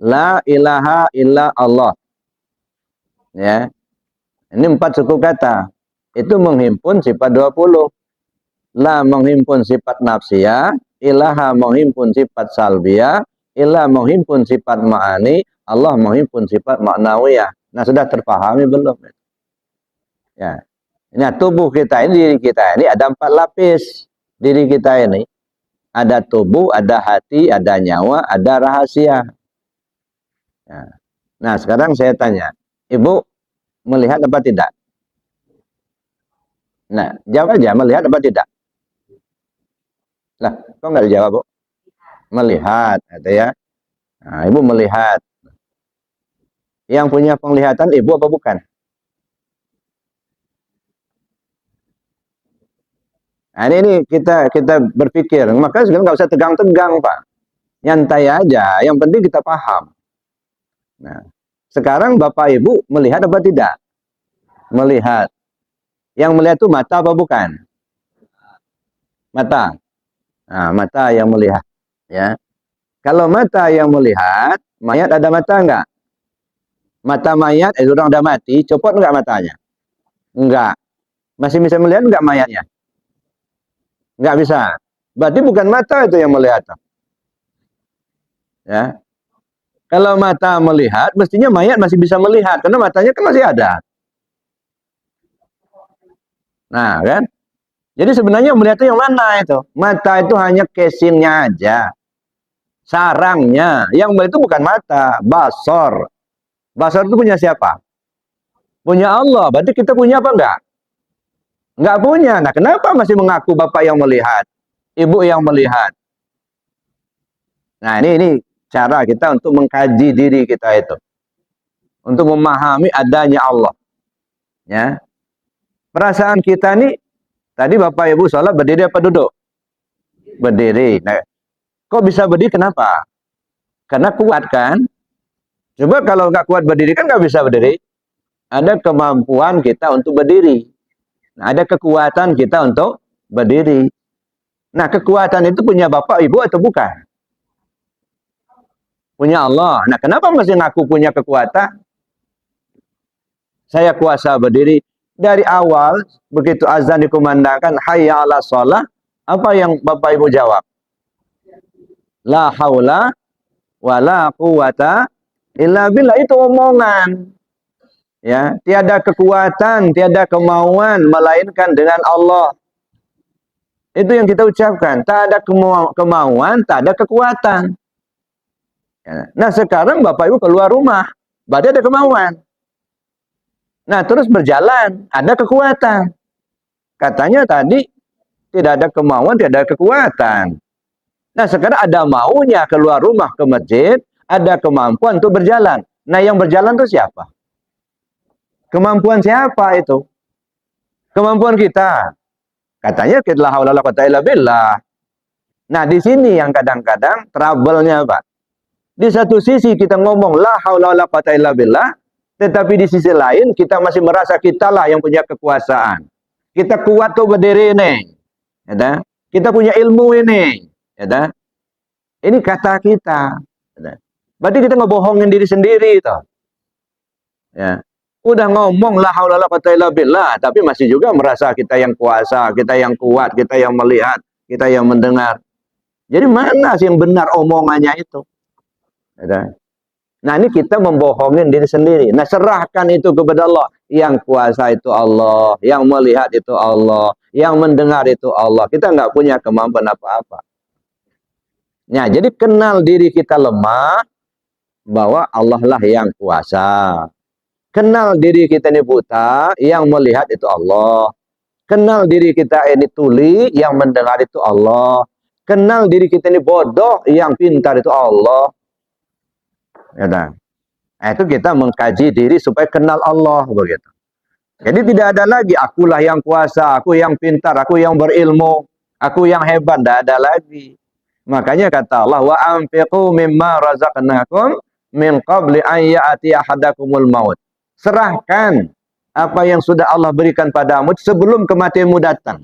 La ilaha illa Allah. Ya. Ini 4 suku kata. Itu menghimpun sifat 20. La menghimpun sifat nafsiyah, ilaha menghimpun sifat salbiyah, ilah menghimpun sifat ma'ani, Allah menghimpun sifat ma'nawiyah. Nah, sudah terpahami belum? Ya. Nah, tubuh kita ini, diri kita ini ada 4 lapis. Diri kita ini ada tubuh, ada hati, ada nyawa, ada rahasia. Nah, sekarang saya tanya, Ibu melihat apa tidak? Nah, jawab aja, melihat apa tidak? Lah, kok nggak dijawab, Bu? Melihat, gitu ya. Nah, Ibu melihat. Yang punya penglihatan Ibu apa bukan? Nah, ini kita berpikir, maka sekarang nggak usah tegang-tegang, Pak. Nyantai aja, yang penting kita paham. Nah, sekarang Bapak Ibu melihat apa tidak? Melihat. Yang melihat itu mata apa bukan? Mata. Nah, mata yang melihat. Ya. Kalau mata yang melihat, mayat ada mata enggak? Mata mayat, orang udah mati, copot enggak matanya? Enggak. Masih bisa melihat enggak mayatnya? Enggak bisa. Berarti bukan mata itu yang melihat. Ya. Kalau mata melihat, mestinya mayat masih bisa melihat, karena matanya kan masih ada. Nah, kan? Jadi sebenarnya melihat itu yang mana itu? Mata itu hanya casingnya aja. Sarangnya. Yang melihat itu bukan mata, basor. Basor itu punya siapa? Punya Allah. Berarti kita punya apa enggak? Enggak punya. Nah, kenapa masih mengaku Bapak yang melihat? Ibu yang melihat? Nah, ini cara kita untuk mengkaji diri kita itu. Untuk memahami adanya Allah. Ya. Perasaan kita nih, tadi Bapak Ibu sholat berdiri apa duduk? Berdiri. Nah, kok bisa berdiri? Kenapa? Karena kuat kan? Coba kalau nggak kuat berdiri kan nggak bisa berdiri. Ada kemampuan kita untuk berdiri. Nah, ada kekuatan kita untuk berdiri. Nah, kekuatan itu punya Bapak Ibu atau bukan? Punya Allah. Nah, kenapa masih ngaku punya kekuatan? Saya kuasa berdiri. Dari awal, begitu azan dikumandangkan, hayya ala sholah, apa yang Bapak Ibu jawab? La haula wa la quwata illa billah. Itu omongan. Ya, tiada kekuatan, tiada kemauan melainkan dengan Allah. Itu yang kita ucapkan. Tak ada kemauan, tak ada kekuatan. Ya. Nah, sekarang Bapak Ibu keluar rumah, berarti ada kemauan. Nah, terus berjalan, ada kekuatan. Katanya tadi tidak ada kemauan, tidak ada kekuatan. Nah, sekarang ada maunya keluar rumah ke masjid, ada kemampuan untuk berjalan. Nah, yang berjalan itu siapa? Kemampuan siapa itu? Kemampuan kita. Katanya kita la haula wala quwata illa billah. Nah, di sini yang kadang-kadang trouble-nya, Pak. Di satu sisi kita ngomong la haula wala quwata illa billah, tetapi di sisi lain kita masih merasa kitalah yang punya kekuasaan. Kita kuat tuh berdiri ini. Ya, kita punya ilmu ini. Ya, ini kata kita. Ya, berarti kita ngebohongin diri sendiri itu. Ya. Udah ngomong la haula wala quwata illa billah, tapi masih juga merasa kita yang kuasa, kita yang kuat, kita yang melihat, kita yang mendengar. Jadi mana sih yang benar omongannya itu? Ya. Nah, ini kita membohongin diri sendiri. Nah, serahkan itu kepada Allah. Yang kuasa itu Allah, yang melihat itu Allah, yang mendengar itu Allah. Kita nggak punya kemampuan apa-apa. Nah, jadi kenal diri kita lemah, bahwa Allah lah yang kuasa. Kenal diri kita ini buta, yang melihat itu Allah. Kenal diri kita ini tuli, yang mendengar itu Allah. Kenal diri kita ini bodoh, yang pintar itu Allah. Ya, nah, itu kita mengkaji diri supaya kenal Allah begitu. Jadi tidak ada lagi akulah yang kuasa, aku yang pintar, aku yang berilmu, aku yang hebat, tidak ada lagi. Makanya kata Allah, wa anfiqu mimma razaqnakum min qabli an ya'ti ahadakumul maut. Serahkan apa yang sudah Allah berikan padamu sebelum kematianmu datang.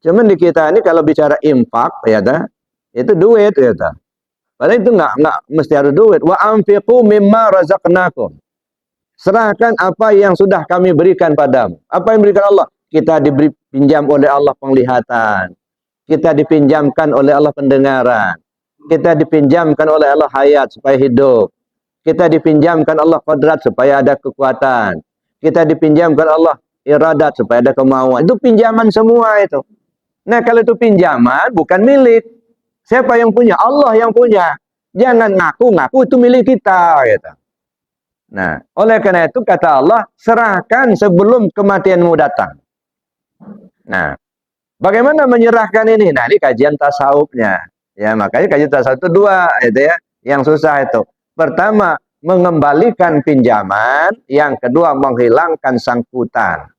Cuman di kita ini kalau bicara infak, ya dah, itu duit, ya dah. Padahal itu enggak mesti harus duit. Wa anfiqu mimma razaqnakum. Serahkan apa yang sudah kami berikan padamu. Apa yang berikan Allah? Kita diberi pinjam oleh Allah penglihatan. Kita dipinjamkan oleh Allah pendengaran. Kita dipinjamkan oleh Allah hayat supaya hidup. Kita dipinjamkan Allah qadrat supaya ada kekuatan. Kita dipinjamkan Allah iradat supaya ada kemauan. Itu pinjaman semua itu. Nah, kalau itu pinjaman bukan milik. Siapa yang punya? Allah yang punya. Jangan ngaku-ngaku itu milik kita. Gitu. Nah, oleh karena itu kata Allah, serahkan sebelum kematianmu datang. Nah, bagaimana menyerahkan ini? Nah, ini kajian tasawufnya. Ya, makanya kajian tasawuf itu dua, itu ya. Yang susah itu. Pertama, mengembalikan pinjaman. Yang kedua, menghilangkan sangkutan.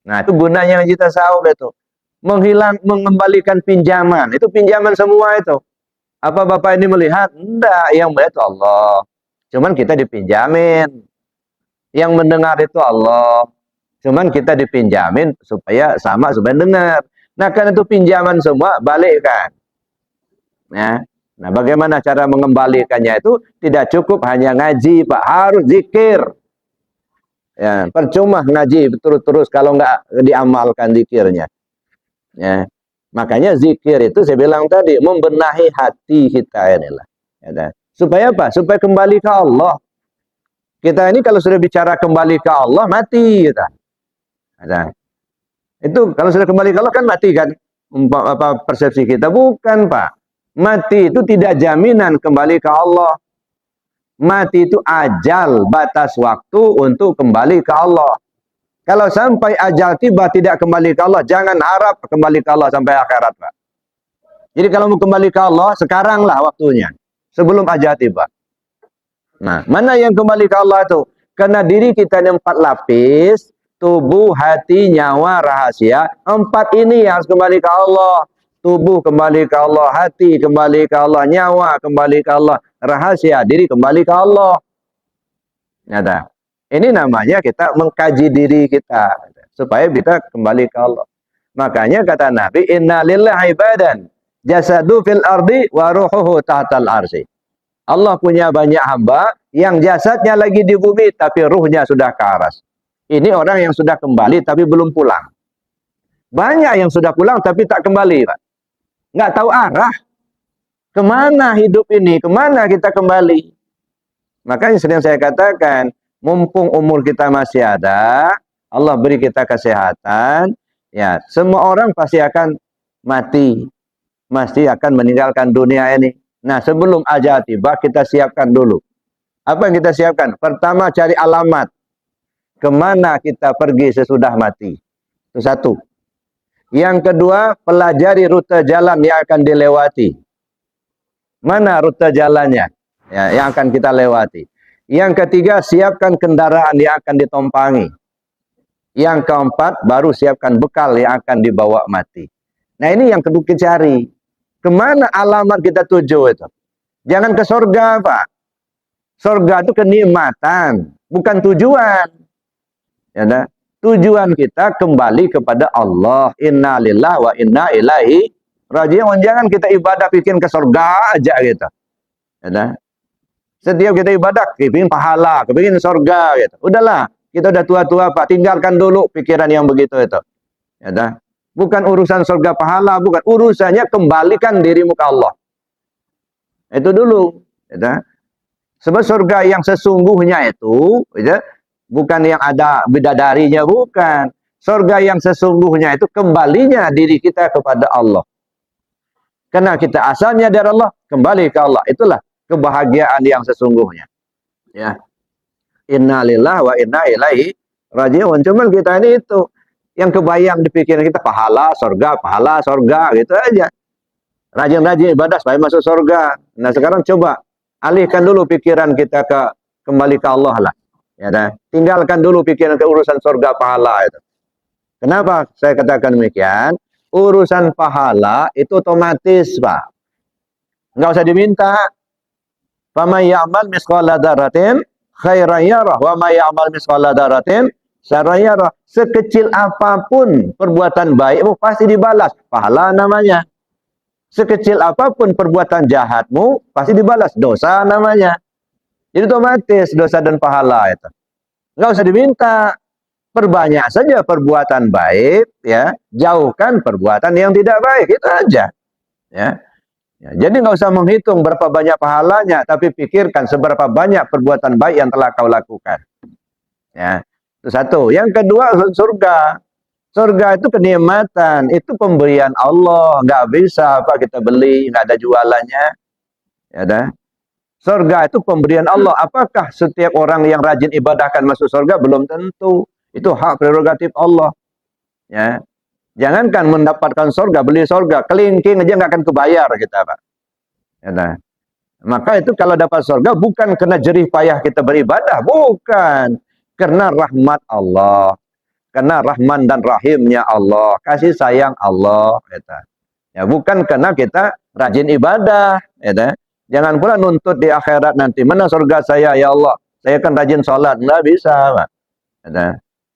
Nah, itu gunanya kajian tasawuf itu. Mengembalikan pinjaman. Itu pinjaman semua itu. Apa Bapak ini melihat? Enggak, yang melihat itu Allah. Cuman kita dipinjamin. Yang mendengar itu Allah. Cuman kita dipinjamin supaya sama, supaya dengar. Nah, karena itu pinjaman semua, balikkan. Nah, bagaimana cara mengembalikannya itu? Tidak cukup hanya ngaji, Pak. Harus zikir. Ya, percuma ngaji terus-terus kalau nggak diamalkan zikirnya. Ya, makanya zikir itu saya bilang tadi membenahi hati kita inilah. Ya, supaya apa? Supaya kembali ke Allah. Kita ini kalau sudah bicara kembali ke Allah mati kita. Ya, itu kalau sudah kembali ke Allah kan mati kan? Apa persepsi kita bukan, Pak. Mati itu tidak jaminan kembali ke Allah. Mati itu ajal, batas waktu untuk kembali ke Allah. Kalau sampai ajal tiba tidak kembali ke Allah, jangan harap kembali ke Allah sampai akhirat, Pak. Jadi kalau mau kembali ke Allah, sekaranglah waktunya. Sebelum ajal tiba. Nah, mana yang kembali ke Allah itu? Karena diri kita ini 4 lapis, tubuh, hati, nyawa, rahasia. 4 ini yang harus kembali ke Allah. Tubuh kembali ke Allah, hati kembali ke Allah, nyawa kembali ke Allah, rahasia diri kembali ke Allah. Nyata. Ini namanya kita mengkaji diri kita supaya kita kembali ke Allah. Makanya kata Nabi, inna lillahi ibadan jasadu fil ardi wa ruhuhu tahtal arsy. Allah punya banyak hamba yang jasadnya lagi di bumi tapi ruhnya sudah ke aras. Ini orang yang sudah kembali tapi belum pulang. Banyak yang sudah pulang tapi tak kembali, Pak. Nggak tahu arah. Kemana hidup ini? Kemana kita kembali? Makanya sering saya katakan, mumpung umur kita masih ada, Allah beri kita kesehatan, ya, semua orang pasti akan mati, pasti akan meninggalkan dunia ini. Nah, sebelum ajal tiba, kita siapkan dulu. Apa yang kita siapkan? Pertama, cari alamat. Kemana kita pergi sesudah mati. Itu satu. Yang kedua, pelajari rute jalan yang akan dilewati. Mana rute jalannya, ya, yang akan kita lewati. Yang ketiga, siapkan kendaraan yang akan ditompangi. Yang keempat, baru siapkan bekal yang akan dibawa mati. Nah, ini yang kedua kita cari. Kemana alamat kita tuju itu? Jangan ke surga, Pak. Surga itu kenikmatan, bukan tujuan. Ya, nah? Tujuan kita kembali kepada Allah. Inna lillahi wa inna ilaihi raji'un. Jangan kita ibadah bikin ke surga aja gitu. Ya, nah? Setiap kita ibadah, kepingin pahala, kepingin surga gitu. Udahlah, kita udah tua-tua, Pak. Tinggalkan dulu pikiran yang begitu itu. Ya, nah? Bukan urusan surga pahala, bukan. Urusannya kembalikan dirimu ke Allah. Itu dulu. Ya, nah? Sebab surga yang sesungguhnya itu, ya, bukan yang ada bidadarinya, bukan. Surga yang sesungguhnya itu kembalinya diri kita kepada Allah. Karena kita asalnya dari Allah, kembali ke Allah. Itulah kebahagiaan yang sesungguhnya. Ya. Inna lillahi wa inna ilaihi raji'un. Cuman kita ini itu yang kebayang di pikiran kita, pahala, surga, gitu aja. Rajin-rajin ibadah supaya masuk surga. Nah, sekarang coba alihkan dulu pikiran kita kembali ke Allah lah. Ya, dah. Tinggalkan dulu pikiran ke urusan surga pahala itu. Kenapa saya katakan demikian? Urusan pahala itu otomatis, Pak. Enggak usah diminta. Faman ya'mal misqala dzarratin khairan yarah wa may ya'mal misqala dzarratin syarran yarah. Sekecil apapun perbuatan baikmu pasti dibalas, pahala namanya. Sekecil apapun perbuatan jahatmu pasti dibalas, dosa namanya. Jadi otomatis dosa dan pahala itu. Enggak usah diminta. Perbanyak saja perbuatan baik, ya. Jauhkan perbuatan yang tidak baik, itu aja. Ya. Ya, jadi nggak usah menghitung berapa banyak pahalanya, tapi pikirkan seberapa banyak perbuatan baik yang telah kau lakukan. Ya. Itu satu. Yang kedua, surga. Surga itu kenikmatan, itu pemberian Allah, nggak bisa apa kita beli, nggak ada jualannya. Ya dah. Surga itu pemberian Allah. Apakah setiap orang yang rajin ibadah akan masuk surga? Belum tentu. Itu hak prerogatif Allah. Ya. Jangankan mendapatkan surga, beli surga, kelingking aja nggak akan kebayar kita, Pak. Ya dah. Maka itu kalau dapat surga bukan karena jerih payah kita beribadah, bukan. Karena rahmat Allah. Karena Rahman dan Rahimnya Allah, kasih sayang Allah, gitu. Ya, bukan karena kita rajin ibadah, gitu. Jangan pula nuntut di akhirat nanti, mana surga saya ya Allah, saya kan rajin sholat, nggak bisa, Pak. Gitu.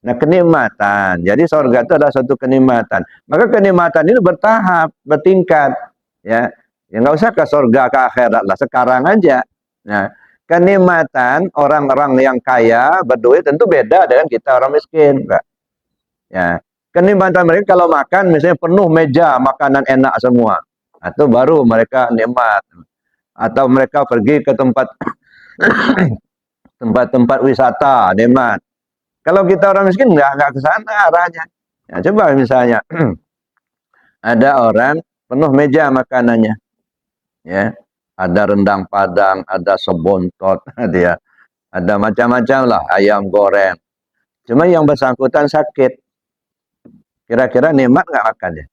Nah, kenikmatan, jadi surga itu adalah suatu kenikmatan. Maka kenikmatan ini bertahap, bertingkat, ya. Ya nggak usah ke surga ke akhirat lah, sekarang aja. Nah, kenikmatan orang-orang yang kaya berduit tentu beda dengan kita orang miskin, Pak. Ya, kenikmatan mereka kalau makan misalnya penuh meja makanan enak semua, atau baru mereka nikmat. Atau mereka pergi ke tempat tempat-tempat wisata nikmat. Kalau kita orang miskin nggak ke sana arahnya. Ya, coba misalnya ada orang penuh meja makanannya, ya, ada rendang padang, ada sebontot, dia, ada macam-macam lah, ayam goreng. Cuma yang bersangkutan sakit. Kira-kira nikmat nggak makannya?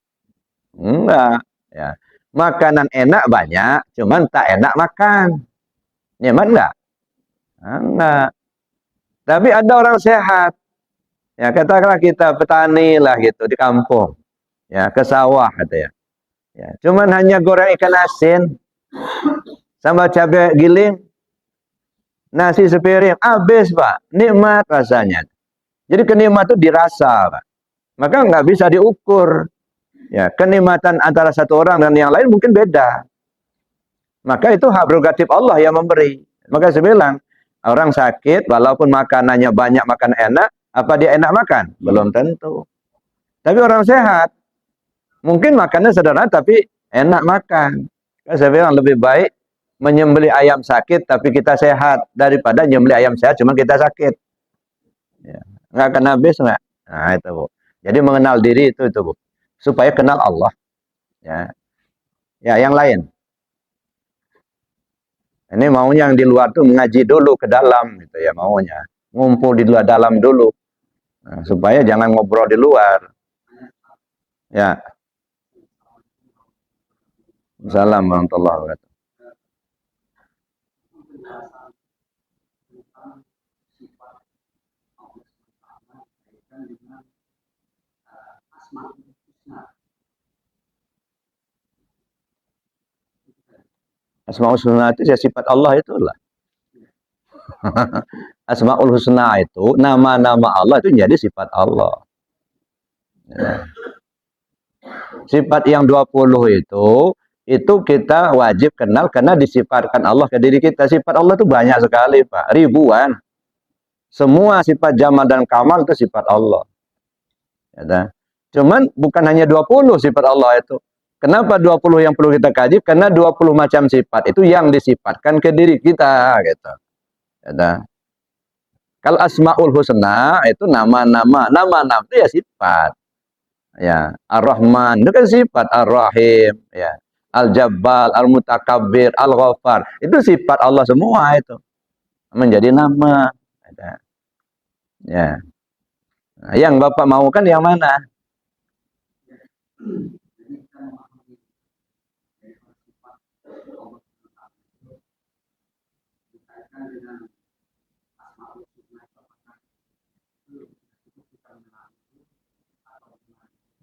Enggak. Ya. Makanan enak banyak, cuman tak enak makan. Nikmat nggak? Enggak. Tapi ada orang sehat. Ya, katakanlah kita petani lah gitu di kampung. Ya, ke sawah gitu ya. Ya, cuman hanya goreng ikan asin sama cabai giling, nasi sepiring, habis, Pak. Nikmat rasanya. Jadi kenikmatan itu dirasa, Pak. Maka nggak bisa diukur. Ya, kenikmatan antara satu orang dan yang lain mungkin beda. Maka itu hak prerogatif Allah yang memberi. Maka saya bilang, orang sakit walaupun makanannya banyak, makan enak, apa dia enak makan? Belum tentu. Tapi orang sehat, mungkin makannya sederhana tapi enak makan. Saya bilang lebih baik menyembelih ayam sakit tapi kita sehat daripada menyembelih ayam sehat cuma kita sakit. Ya. Nggak akan habis nggak? Nah itu Bu. Jadi mengenal diri itu Bu. Supaya kenal Allah. Ya, ya yang lain. Ini maunya yang di luar tuh mengaji dulu ke dalam gitu ya maunya. Ngumpul di luar dalam dulu. Nah, supaya jangan ngobrol di luar. Ya. Assalamualaikum warahmatullahi wabarakatuh. Asmaul Husna itu ya sifat Allah itulah. Asmaul Husna itu nama-nama Allah itu jadi sifat Allah. Ya. Sifat yang 20 itu kita wajib kenal karena disifatkan Allah ke diri kita. Sifat Allah itu banyak sekali, Pak. Ribuan. Semua sifat jamal dan kamal itu sifat Allah. Ya, cuman bukan hanya 20 sifat Allah itu. Kenapa 20 yang perlu kita kaji? Karena 20 macam sifat itu yang disifatkan ke diri kita gitu. Ya, kalau Asmaul Husna itu nama-nama itu ya sifat. Ya, Ar-Rahman itu kan sifat, Ar-Rahim, ya. Al-Jabbal, Al-Mutakabbir, Al-Ghaffar. Itu sifat Allah semua itu. Menjadi nama. Ya. Nah, yang Bapak mau kan yang mana?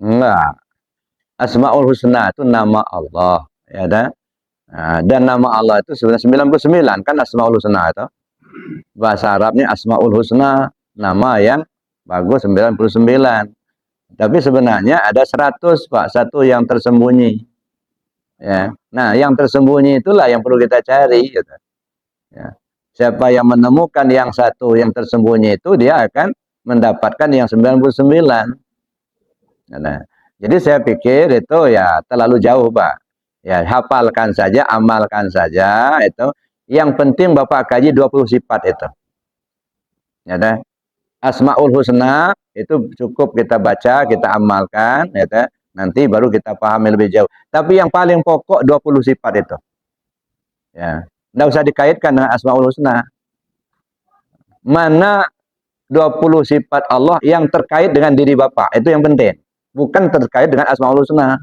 Enggak. Asmaul Husna itu nama Allah, ya kan? Nah, dan nama Allah itu sebenarnya 99 kan Asmaul Husna itu. Bahasa Arabnya Asmaul Husna, nama yang bagus 99. Tapi sebenarnya ada 100, Pak, satu yang tersembunyi. Ya. Nah, yang tersembunyi itulah yang perlu kita cari gitu. Ya. Siapa yang menemukan yang satu yang tersembunyi itu dia akan mendapatkan yang 99. Nah, jadi saya pikir itu ya terlalu jauh, Pak. Ya, hafalkan saja, amalkan saja itu. Yang penting Bapak kaji 20 sifat itu. Ya, dah. Asmaul Husna itu cukup kita baca, kita amalkan, ya, dah. Nanti baru kita pahami lebih jauh. Tapi yang paling pokok 20 sifat itu. Ya. Tidak usah dikaitkan dengan Asmaul Husna. Mana 20 sifat Allah yang terkait dengan diri Bapak, itu yang penting. Bukan terkait dengan Asmaul Husna.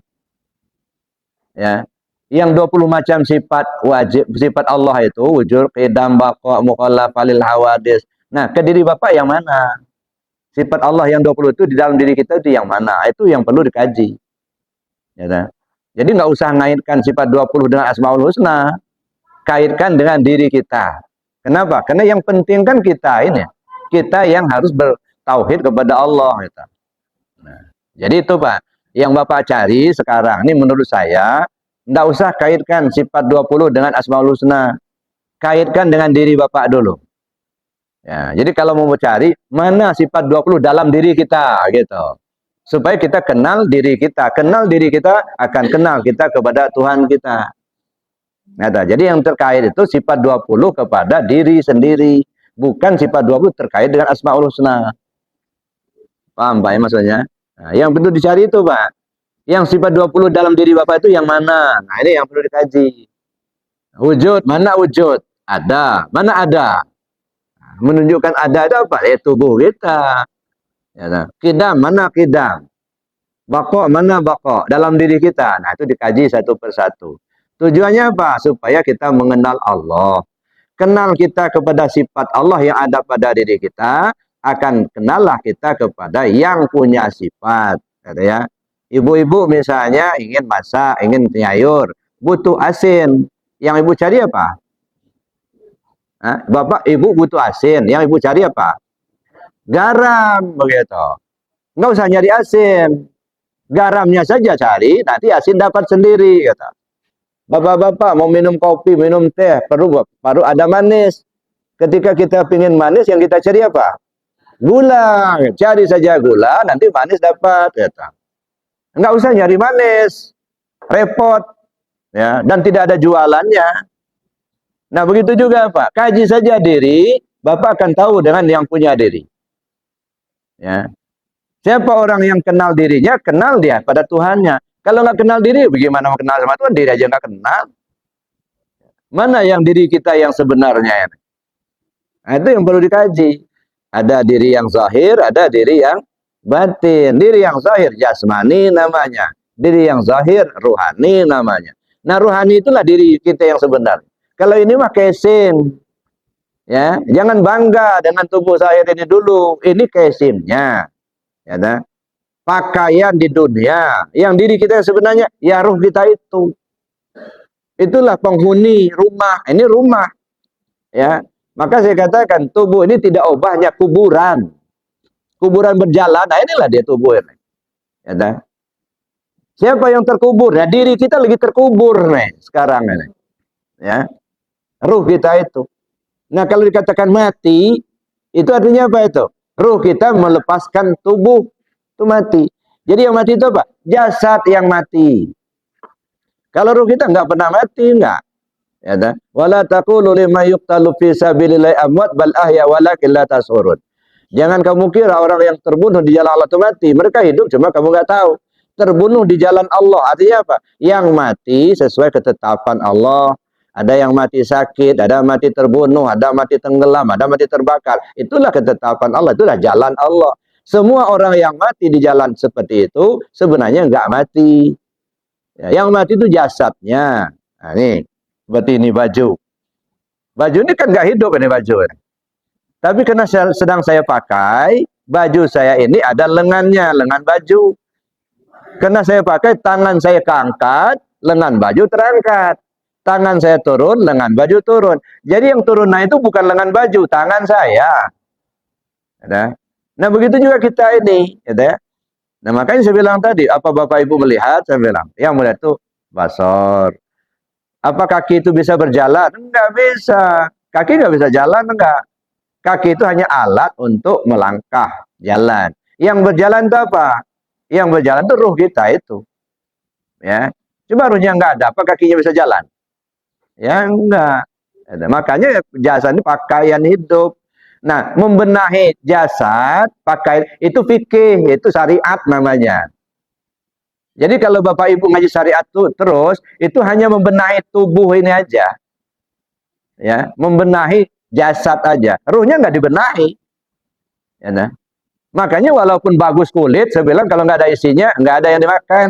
Ya. Yang 20 macam sifat wajib, sifat Allah itu wujud, qidam, baqa, mukhallaf, falil hawadis. Nah, ke diri Bapak yang mana? Sifat Allah yang 20 itu di dalam diri kita itu yang mana? Itu yang perlu dikaji. Ya, kan? Jadi nggak usah ngaitkan sifat 20 dengan Asmaul Husna. Kaitkan dengan diri kita. Kenapa? Karena yang penting kan kita ini. Kita yang harus bertauhid kepada Allah. Gitu. Nah, jadi itu Pak. Yang Bapak cari sekarang ini menurut saya, tidak usah kaitkan sifat 20 dengan Asmaul Husna. Kaitkan dengan diri Bapak dulu. Ya, jadi kalau mau cari, mana sifat 20 dalam diri kita, gitu. Supaya kita kenal diri kita. Kenal diri kita akan kenal kita kepada Tuhan kita. Nah, jadi yang terkait itu sifat 20 kepada diri sendiri. Bukan sifat 20 terkait dengan Asmaul Husna. Paham Pak ya maksudnya? Nah, yang perlu dicari itu Pak. Yang sifat 20 dalam diri Bapak itu yang mana? Nah, ini yang perlu dikaji. Wujud, mana wujud? Ada. Mana ada? Menunjukkan ada itu apa? Ya tubuh kita. Ya, nah. Kidam, mana kidam? Bako, mana bako? Dalam diri kita. Nah, itu dikaji satu persatu. Tujuannya apa? Supaya kita mengenal Allah. Kenal kita kepada sifat Allah yang ada pada diri kita, akan kenallah kita kepada yang punya sifat. Gitu ya. Ibu-ibu misalnya ingin masak, ingin nyayur, butuh asin. Yang ibu cari apa? Hah? Bapak, ibu butuh asin. Yang ibu cari apa? Garam, begitu. Nggak usah nyari asin. Garamnya saja cari, nanti asin dapat sendiri. Gitu. Bapak-bapak mau minum kopi, minum teh, baru ada manis. Ketika kita ingin manis, yang kita cari apa? Gula. Cari saja gula, nanti manis dapat. Gitu. Nggak usah nyari manis, repot, ya, dan tidak ada jualannya. Nah begitu juga Pak, kaji saja diri, Bapak akan tahu dengan yang punya diri. Ya. Siapa orang yang kenal dirinya, kenal dia pada Tuhannya. Kalau nggak kenal diri, bagaimana mau kenal sama Tuhan? Diri aja nggak kenal. Mana yang diri kita yang sebenarnya? Nah, itu yang perlu dikaji. Ada diri yang zahir, ada diri yang batin. Diri yang zahir jasmani namanya. Diri yang zahir ruhani namanya. Nah, ruhani itulah diri kita yang sebenarnya. Kalau ini mah casing. Ya, jangan bangga dengan tubuh zahir ini dulu. Ini casingnya. Ya, nah. Pakaian di dunia. Yang diri kita yang sebenarnya, ya ruh kita itu. Itulah penghuni rumah. Ini rumah. Ya, maka saya katakan tubuh ini tidak ubahnya kuburan. Kuburan berjalan, nah inilah dia tubuh ini. Ya, dah. Siapa yang terkubur? Nah, diri kita lagi terkubur nih sekarang ini. Ya, ruh kita itu. Nah, kalau dikatakan mati, itu artinya apa itu? Ruh kita melepaskan tubuh itu mati. Jadi yang mati itu apa? Jasad yang mati. Kalau ruh kita nggak pernah mati, nggak. Ya, dah. Wala taqulu lima yuqtalu fi sabilillahi amwat bal ahya walakin la tashurun. Jangan kamu kira orang yang terbunuh di jalan Allah itu mati. Mereka hidup cuma kamu nggak tahu. Terbunuh di jalan Allah artinya apa? Yang mati sesuai ketetapan Allah. Ada yang mati sakit, ada yang mati terbunuh, ada yang mati tenggelam, ada yang mati terbakar. Itulah ketetapan Allah, itulah jalan Allah. Semua orang yang mati di jalan seperti itu sebenarnya nggak mati. Ya, yang mati itu jasadnya. Nah, ini seperti ini baju. Baju ini kan nggak hidup ini baju. Tapi karena sedang saya pakai, baju saya ini ada lengannya, lengan baju. Karena saya pakai, tangan saya keangkat, lengan baju terangkat. Tangan saya turun, lengan baju turun. Jadi yang turun itu bukan lengan baju, tangan saya. Nah, begitu juga kita ini. Nah, makanya saya bilang tadi, apa Bapak Ibu melihat? Saya bilang, yang melihat itu basor. Apa kaki itu bisa berjalan? Enggak bisa. Kaki nggak bisa jalan, enggak. Kaki itu hanya alat untuk melangkah jalan. Yang berjalan itu apa? Yang berjalan itu ruh kita itu. Ya, cuma ruhnya nggak ada, apa kakinya bisa jalan? Ya enggak. Makanya jasad ini pakaian hidup. Nah, membenahi jasad, pakai itu fikih, itu syariat namanya. Jadi kalau Bapak Ibu ngaji syariat itu terus, itu hanya membenahi tubuh ini aja. Ya, membenahi jasad aja. Ruhnya nggak dibenahi. Ya, nah. Makanya walaupun bagus kulit, saya bilang kalau nggak ada isinya, nggak ada yang dimakan.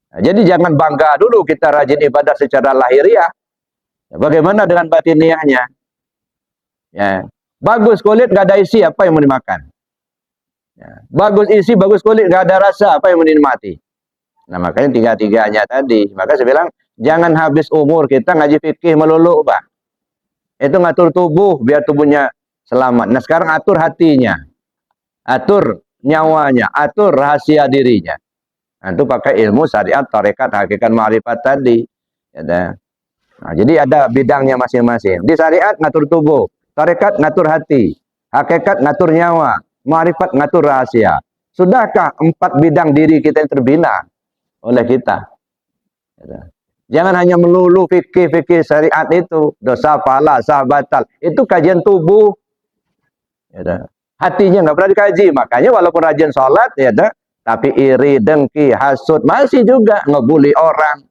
Nah, jadi jangan bangga dulu kita rajin ibadah secara lahiriah. Ya, bagaimana dengan batiniahnya? Ya, bagus kulit, nggak ada isi, apa yang mau dimakan? Ya, bagus isi, bagus kulit, nggak ada rasa, apa yang mau dinikmati? Nah, makanya tiga-tiganya tadi. Maka saya bilang, jangan habis umur kita ngaji fikih melulu, Pak. Itu ngatur tubuh, biar tubuhnya selamat. Nah, sekarang atur hatinya. Atur nyawanya, atur rahasia dirinya. Nah, itu pakai ilmu syariat, tarekat, hakikat, ma'rifat tadi. Ya, nah, jadi ada bidangnya masing-masing. Di syariat ngatur tubuh, tarekat ngatur hati, hakikat ngatur nyawa, ma'rifat ngatur rahasia. Sudahkah 4 bidang diri kita yang terbina oleh kita? Ya. Jangan hanya melulu fikih-fikih syariat itu, dosa, pahala, sah, batal. Itu kajian tubuh. Ya, hatinya nggak pernah dikaji, makanya walaupun rajin sholat, ya dah, tapi iri, dengki, hasut, masih juga ngebully orang,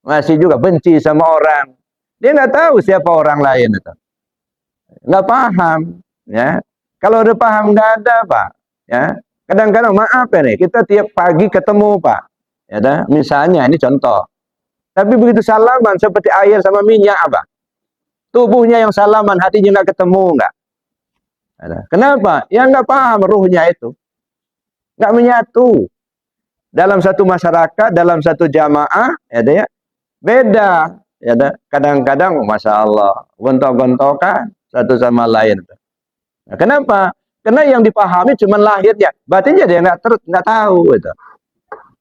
masih juga benci sama orang. Dia nggak tahu siapa orang lain itu, nggak paham. Ya, kalau udah paham nggak ada Pak. Ya, kadang-kadang maaf ya nih, kita tiap pagi ketemu Pak. Ya dah, misalnya ini contoh. Tapi begitu salaman seperti air sama minyak apa? Tubuhnya yang salaman, hatinya nggak ketemu nggak? Kenapa? Ya nggak paham ruhnya itu. Nggak menyatu. Dalam satu masyarakat, dalam satu jamaah, ya, beda. Ya, kadang-kadang, Masya Allah, gontok-gontokan satu sama lain. Nah, kenapa? Karena yang dipahami cuma lahirnya, batinnya dia nggak tahu. Gitu.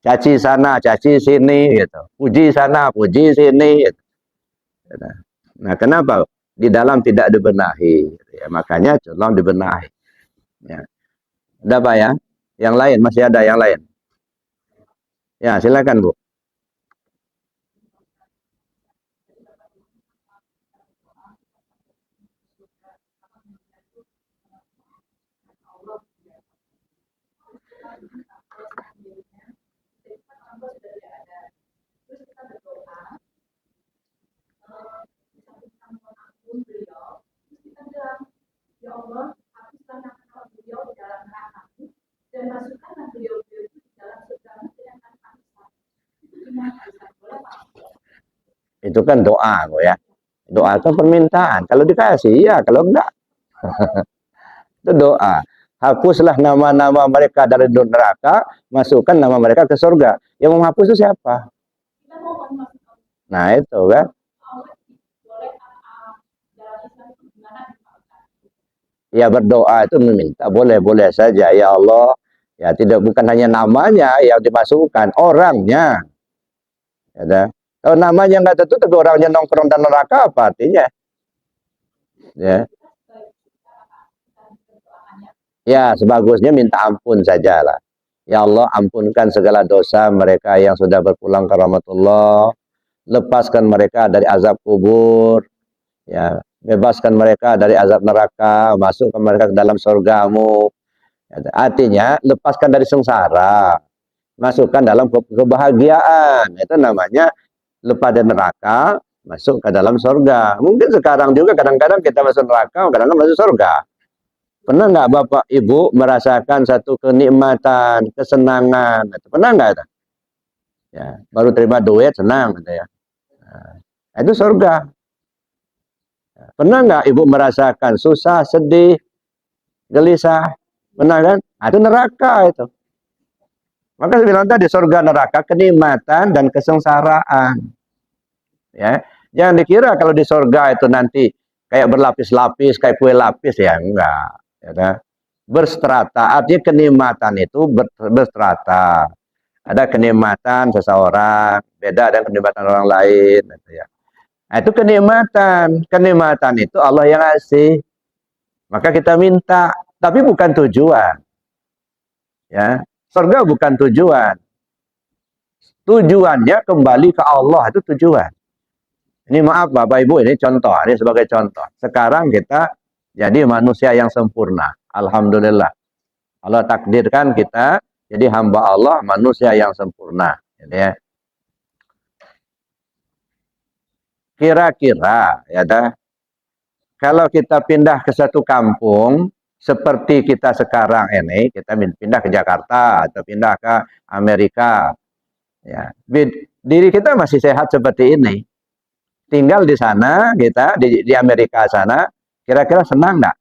Caci sana, caci sini, gitu. Puji sana, puji sini. Gitu. Nah, kenapa? Di dalam tidak dibenahi. Ya, makanya tolong dibenahi. Ya. Ada apa ya? Yang lain, masih ada yang lain. Ya, silakan Bu. Itu kan doa kok ya. Doa itu permintaan. Kalau dikasih ya, kalau enggak itu doa. Hapuslah nama-nama mereka dari neraka, masukkan nama mereka ke surga. Yang menghapus itu siapa? Nah itu kan. Ya berdoa itu meminta, boleh-boleh saja. Ya Allah, ya tidak, bukan hanya namanya yang dimasukkan, orangnya. Ya, kalau namanya nggak tentu, tapi orangnya nongkrong dan neraka, apa artinya? Ya, ya sebagusnya minta ampun sajalah. Ya Allah, ampunkan segala dosa mereka yang sudah berpulang ke rahmatullah. Lepaskan mereka dari azab kubur. Ya, bebaskan mereka dari azab neraka, masukkan mereka ke dalam surgamu. Artinya lepaskan dari sengsara, masukkan dalam kebahagiaan. Itu namanya lepas dari neraka, masuk ke dalam surga. Mungkin sekarang juga kadang-kadang kita masuk neraka, kadang-kadang masuk surga. Pernah nggak Bapak Ibu merasakan satu kenikmatan, kesenangan? Pernah nggak? Ya, baru terima duit senang gitu ya. Nah, itu surga. Pernah nggak Ibu merasakan susah, sedih, gelisah? Pernah kan? Nah, itu neraka itu. Maka saya bilang tadi, surga neraka kenikmatan dan kesengsaraan. Ya, jangan dikira kalau di surga itu nanti kayak berlapis-lapis, kayak kue lapis, ya enggak. Ya, kan? Berstrata, artinya kenikmatan itu berstrata. Ada kenikmatan seseorang, beda dengan kenikmatan orang lain. Gitu ya. Nah, itu kenikmatan. Kenikmatan itu Allah yang ngasih. Maka kita minta, tapi bukan tujuan. Ya, surga bukan tujuan. Tujuannya kembali ke Allah, itu tujuan. Ini maaf Bapak Ibu, ini contoh, ini sebagai contoh. Sekarang kita jadi manusia yang sempurna. Alhamdulillah. Allah takdirkan kita jadi hamba Allah, manusia yang sempurna. Gitu ya. Kira-kira ya dah, kalau kita pindah ke satu kampung seperti kita sekarang ini, kita pindah ke Jakarta atau pindah ke Amerika, ya, diri kita masih sehat seperti ini. Tinggal di sana, kita di Amerika sana, kira-kira senang nggak?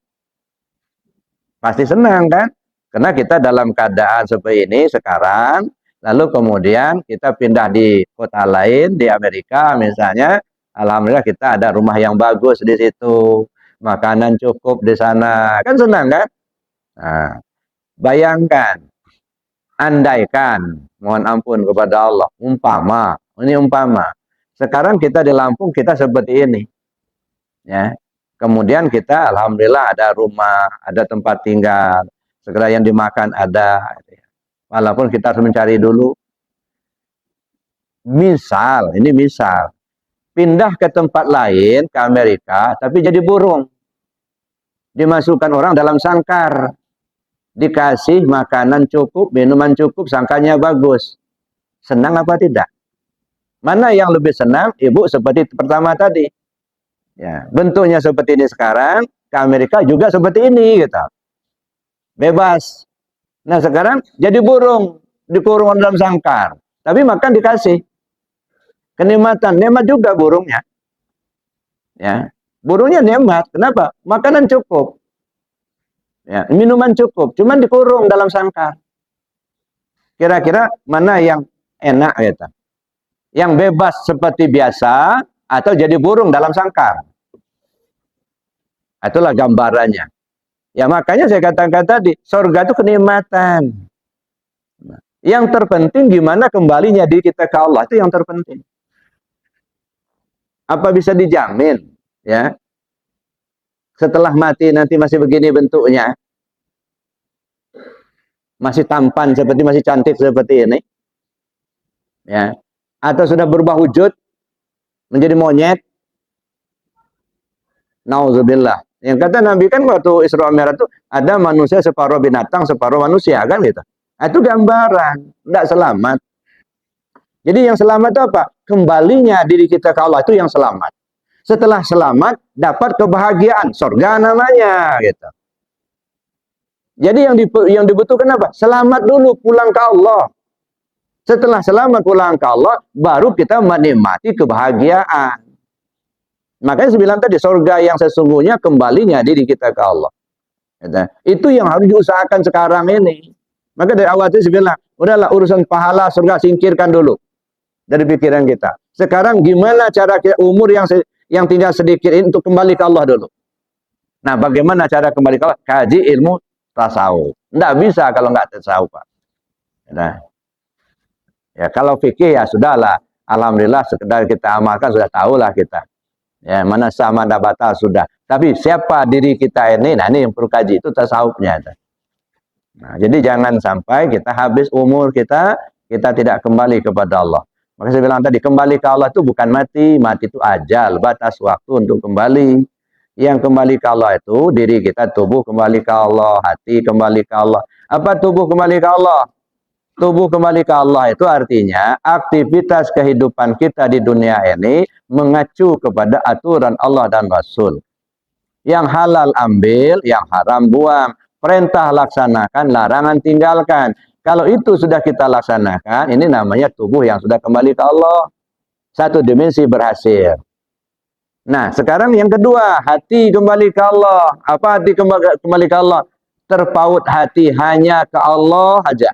Pasti senang kan? Karena kita dalam keadaan seperti ini sekarang, lalu kemudian kita pindah di kota lain, di Amerika misalnya, alhamdulillah kita ada rumah yang bagus di situ, makanan cukup di sana, kan senang kan? Nah, bayangkan, andaikan, mohon ampun kepada Allah, umpama, ini umpama, sekarang kita di Lampung kita seperti ini, ya. Kemudian kita alhamdulillah ada rumah, ada tempat tinggal, segala yang dimakan ada. Walaupun kita harus mencari dulu. Misal, ini misal, pindah ke tempat lain, ke Amerika, tapi jadi burung. Dimasukkan orang dalam sangkar. Dikasih makanan cukup, minuman cukup, sangkarnya bagus. Senang apa tidak? Mana yang lebih senang? Ibu seperti pertama tadi. Ya, bentuknya seperti ini sekarang, ke Amerika juga seperti ini gitu. Bebas. Nah, sekarang jadi burung, dikurung dalam sangkar. Tapi makan dikasih. Kenikmatan, nikmat juga burungnya. Ya. Burungnya nikmat. Kenapa? Makanan cukup. Ya, minuman cukup, cuman dikurung dalam sangkar. Kira-kira mana yang enak gitu? Yang bebas seperti biasa atau jadi burung dalam sangkar? Itulah gambarannya. Ya makanya saya katakan tadi, surga itu kenikmatan. Yang terpenting gimana kembalinya diri kita ke Allah, itu yang terpenting. Apa bisa dijamin? Ya, setelah mati nanti masih begini bentuknya, masih tampan seperti, masih cantik seperti ini, ya, atau sudah berubah wujud menjadi monyet? Nauzubillah. Yang kata Nabi kan waktu Isra Mi'raj itu ada manusia separuh binatang, separuh manusia kan gitu. Nah, itu gambaran, tidak selamat. Jadi yang selamat itu apa? Kembalinya diri kita ke Allah itu yang selamat. Setelah selamat dapat kebahagiaan, surga namanya gitu. Jadi yang dibutuhkan apa? Selamat dulu, pulang ke Allah. Setelah selamat pulang ke Allah, baru kita menikmati kebahagiaan. Makanya saya bilang tadi, surga yang sesungguhnya kembalinya diri kita ke Allah. Itu yang harus diusahakan sekarang ini. Maka dari awal itu saya bilang, udahlah urusan pahala surga singkirkan dulu dari pikiran kita. Sekarang gimana cara kita, umur yang tinggal sedikit ini untuk kembali ke Allah dulu. Nah, bagaimana cara kembali ke Allah? Kaji ilmu tasawuf. Tidak bisa kalau nggak tasawuf, Pak. Nah, ya kalau fikih ya sudahlah. Alhamdulillah sekedar kita amalkan sudah tahulah kita. Ya, mana sah mana batal sudah. Tapi siapa diri kita ini? Nah, ini yang perlu kaji, itu tasawufnya. Nah, jadi jangan sampai kita habis umur kita tidak kembali kepada Allah. Maka saya bilang tadi, kembali ke Allah itu bukan mati, mati itu ajal, batas waktu untuk kembali. Yang kembali ke Allah itu diri kita, tubuh kembali ke Allah, hati kembali ke Allah. Apa tubuh kembali ke Allah? Tubuh kembali ke Allah itu artinya aktivitas kehidupan kita di dunia ini mengacu kepada aturan Allah dan Rasul. Yang halal ambil, yang haram buang. Perintah laksanakan, larangan tinggalkan. Kalau itu sudah kita laksanakan, ini namanya tubuh yang sudah kembali ke Allah. Satu dimensi berhasil. Nah, sekarang yang kedua, hati kembali ke Allah. Apa hati kembali ke Allah? Terpaut hati hanya ke Allah saja.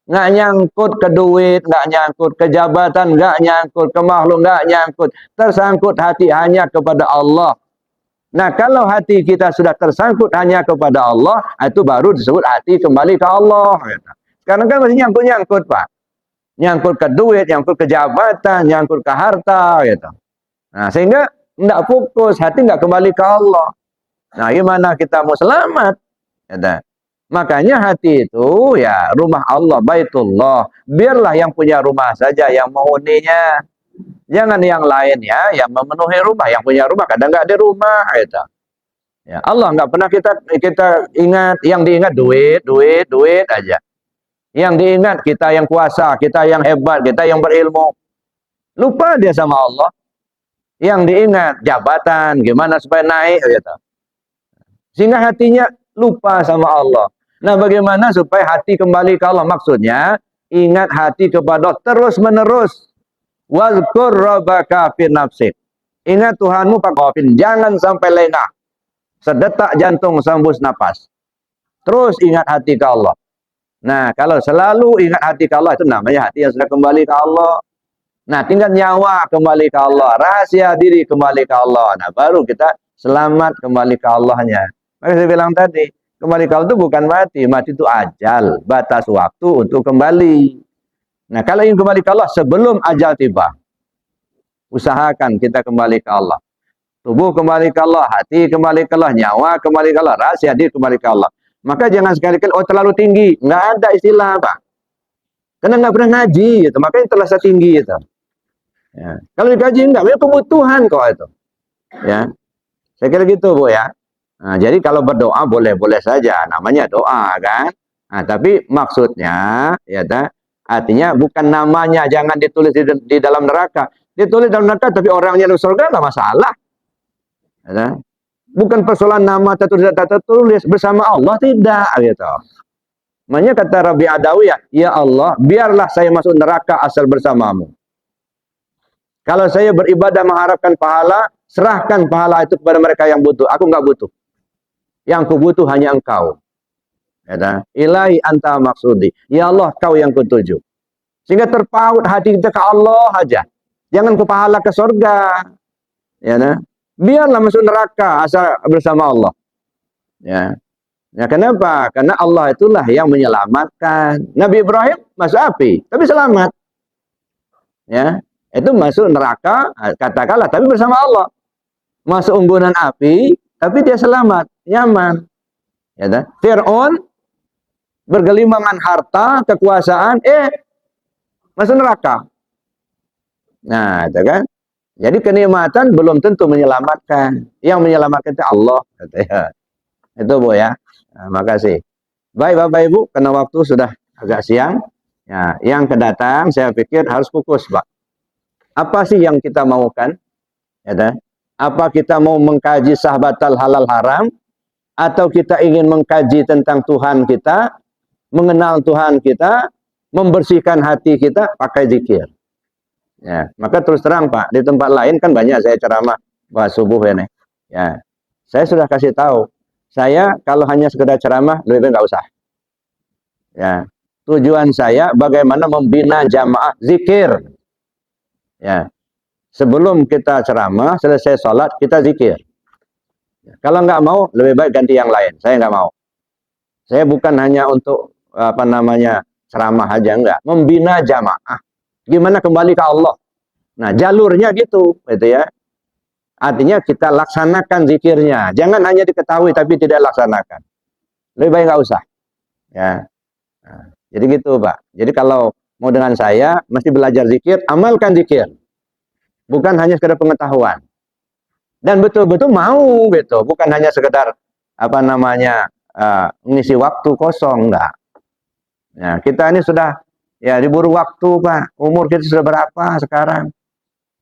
Nggak nyangkut ke duit, nggak nyangkut ke jabatan, nggak nyangkut ke makhluk, nggak nyangkut. Tersangkut hati hanya kepada Allah. Nah, kalau hati kita sudah tersangkut hanya kepada Allah, itu baru disebut hati kembali ke Allah. Sekarang kan masih nyangkut-nyangkut, Pak. Nyangkut ke duit, nyangkut ke jabatan, nyangkut ke harta, gitu. Nah, sehingga nggak fokus, hati nggak kembali ke Allah. Nah, gimana kita mau selamat? Gitu. Makanya hati itu ya rumah Allah, Baitullah. Biarlah yang punya rumah saja yang menghuninya. Jangan yang lainnya yang memenuhi rumah. Yang punya rumah kadang nggak ada rumah. Gitu. Ya, Allah nggak pernah kita ingat. Yang diingat duit aja. Yang diingat kita yang kuasa, kita yang hebat, kita yang berilmu. Lupa dia sama Allah. Yang diingat jabatan, gimana supaya naik. Gitu. Sehingga hatinya lupa sama Allah. Nah, bagaimana supaya hati kembali ke Allah? Maksudnya, ingat hati kepada terus-menerus. Wazkur rabbaka fi nafsik. Ingat Tuhanmu Pak Kofin. Jangan sampai lengah. Sedetak jantung sembus napas. Terus ingat hati ke Allah. Nah, kalau selalu ingat hati ke Allah, itu namanya hati yang sudah kembali ke Allah. Nah, tinggal nyawa kembali ke Allah. Rahasia diri kembali ke Allah. Nah, baru kita selamat kembali ke Allahnya. Maka saya bilang tadi, kembali ke Allah itu bukan mati. Mati itu ajal, batas waktu untuk kembali. Nah, kalau ingin kembali ke Allah sebelum ajal tiba, usahakan kita kembali ke Allah. Tubuh kembali ke Allah, hati kembali ke Allah, nyawa kembali ke Allah, rahasia diri kembali ke Allah. Maka jangan sekali-kali, oh terlalu tinggi. Nggak ada istilah, Pak. Karena nggak pernah ngaji, gitu. Makanya terasa tinggi. Gitu. Ya. Kalau dikaji, enggak, itu kebutuhan kok itu. Ya. Saya kira gitu, Bu, ya. Nah, jadi kalau berdoa boleh-boleh saja, namanya doa kan. Nah, tapi maksudnya ya artinya bukan namanya jangan ditulis di dalam neraka. Ditulis dalam neraka tapi orangnya di surga enggak masalah. Ya, bukan persoalan nama tertulis bersama Allah tidak gitu. Makanya kata Rabi Adawi ya Allah, biarlah saya masuk neraka asal bersamamu. Kalau saya beribadah mengharapkan pahala, serahkan pahala itu kepada mereka yang butuh. Aku enggak butuh. Yang kubutuh hanya engkau. Ya, ilahi anta maksudi. Ya Allah, kau yang kutuju. Sehingga terpaut hati kita ke Allah aja. Jangan ke pahala ke surga. Ya, biarlah masuk neraka asal bersama Allah. Ya. Ya, kenapa? Karena Allah itulah yang menyelamatkan. Nabi Ibrahim masuk api, tapi selamat. Ya, itu masuk neraka, katakanlah, tapi bersama Allah. Masuk unggunan api, tapi dia selamat, nyaman. Ya, Fir'aun bergelimangan harta, kekuasaan, masuk neraka. Nah, itu kan. Jadi kenikmatan belum tentu menyelamatkan. Yang menyelamatkan itu Allah. Itu Bu ya. Nah, makasih. Baik Bapak Ibu, karena waktu sudah agak siang. Ya, yang kedatang saya pikir harus fokus, Pak. Apa sih yang kita maukan? Ya, apa kita mau mengkaji sahbatal halal haram? Atau kita ingin mengkaji tentang Tuhan kita, mengenal Tuhan kita, membersihkan hati kita pakai zikir. Ya, maka terus terang Pak, di tempat lain kan banyak saya ceramah bahas subuh ya nih. Ya, saya sudah kasih tahu, saya kalau hanya sekedar ceramah lebih baik nggak usah. Ya, tujuan saya bagaimana membina jamaah zikir. Ya, sebelum kita ceramah, selesai sholat kita zikir. Kalau nggak mau, lebih baik ganti yang lain. Saya nggak mau. Saya bukan hanya untuk apa namanya ceramah aja, enggak. Membina jamaah. Gimana kembali ke Allah. Nah, jalurnya gitu ya. Artinya kita laksanakan zikirnya. Jangan hanya diketahui tapi tidak laksanakan. Lebih baik nggak usah. Ya. Nah, jadi gitu, Pak. Jadi kalau mau dengan saya, mesti belajar zikir, amalkan zikir. Bukan hanya sekedar pengetahuan. Dan betul-betul mau gitu. Bukan hanya sekedar apa namanya mengisi waktu kosong, enggak. Nah, kita ini sudah ya diburu waktu, Pak. Umur kita sudah berapa sekarang?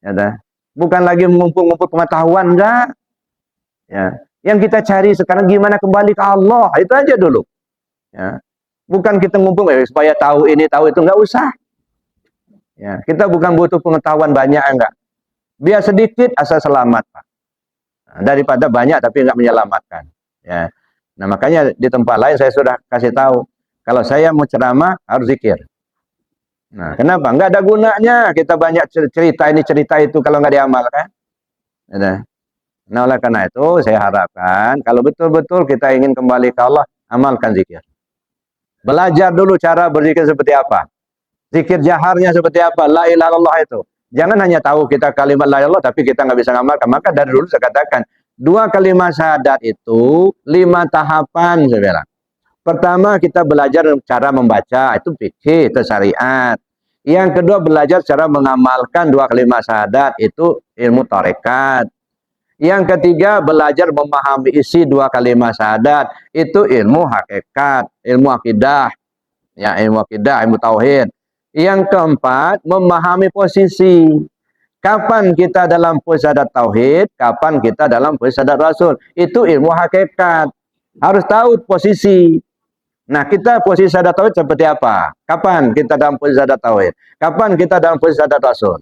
Ya, dah. Bukan lagi mengumpul-ngumpul pengetahuan, enggak. Ya. Yang kita cari sekarang gimana kembali ke Allah, itu aja dulu. Ya. Bukan kita ngumpul supaya tahu ini, tahu itu, enggak usah. Ya, kita bukan butuh pengetahuan banyak, enggak. Biar sedikit asal selamat, Pak. Nah, daripada banyak tapi enggak menyelamatkan. Ya. Nah, makanya di tempat lain saya sudah kasih tahu, kalau saya mau ceramah harus zikir. Nah, kenapa? Enggak ada gunanya kita banyak cerita ini cerita itu kalau nggak diamalkan. Nah, oleh karena itu saya harapkan kalau betul-betul kita ingin kembali ke Allah, amalkan zikir. Belajar dulu cara berzikir seperti apa. Zikir jaharnya seperti apa. La ilaha illallah itu. Jangan hanya tahu kita kalimat la ilaha illallah tapi kita nggak bisa ngamalkan. Maka dari dulu saya katakan, 2 kalimat syahadat itu 5 tahapan saya bilang. Pertama kita belajar cara membaca, itu fikih, itu syariat. Yang kedua belajar cara mengamalkan 2 kalimat syahadat, itu ilmu tarekat. Yang ketiga belajar memahami isi 2 kalimat syahadat, itu ilmu hakikat, ilmu akidah. Ya, ilmu akidah, ilmu tauhid. Yang keempat memahami posisi. Kapan kita dalam posisi syahadat tauhid, kapan kita dalam posisi syahadat rasul. Itu ilmu hakikat. Harus tahu posisi. Nah, kita posisi syahadat tauhid seperti apa? Kapan kita dalam posisi syahadat tauhid? Kapan kita dalam posisi syahadat rasul?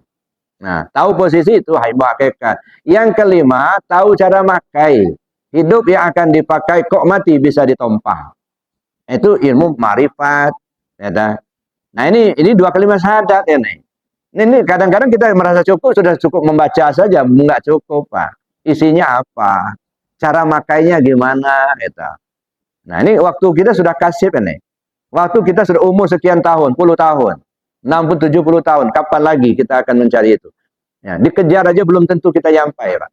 Nah, tahu posisi itu ilmu hakikat. Yang kelima, tahu cara makai. Hidup yang akan dipakai kok mati bisa ditompah. Itu ilmu marifat. Ya, nah, ini 2 kalimat syahadat ya nih. Ini kadang-kadang kita merasa cukup, sudah cukup membaca saja, enggak cukup, Pak. Isinya apa? Cara makainya gimana gitu. Nah, ini waktu kita sudah kasih ini. Waktu kita sudah umur sekian tahun, puluh tahun, 60, 70 tahun. Kapan lagi kita akan mencari itu? Ya, dikejar aja belum tentu kita sampai, Pak.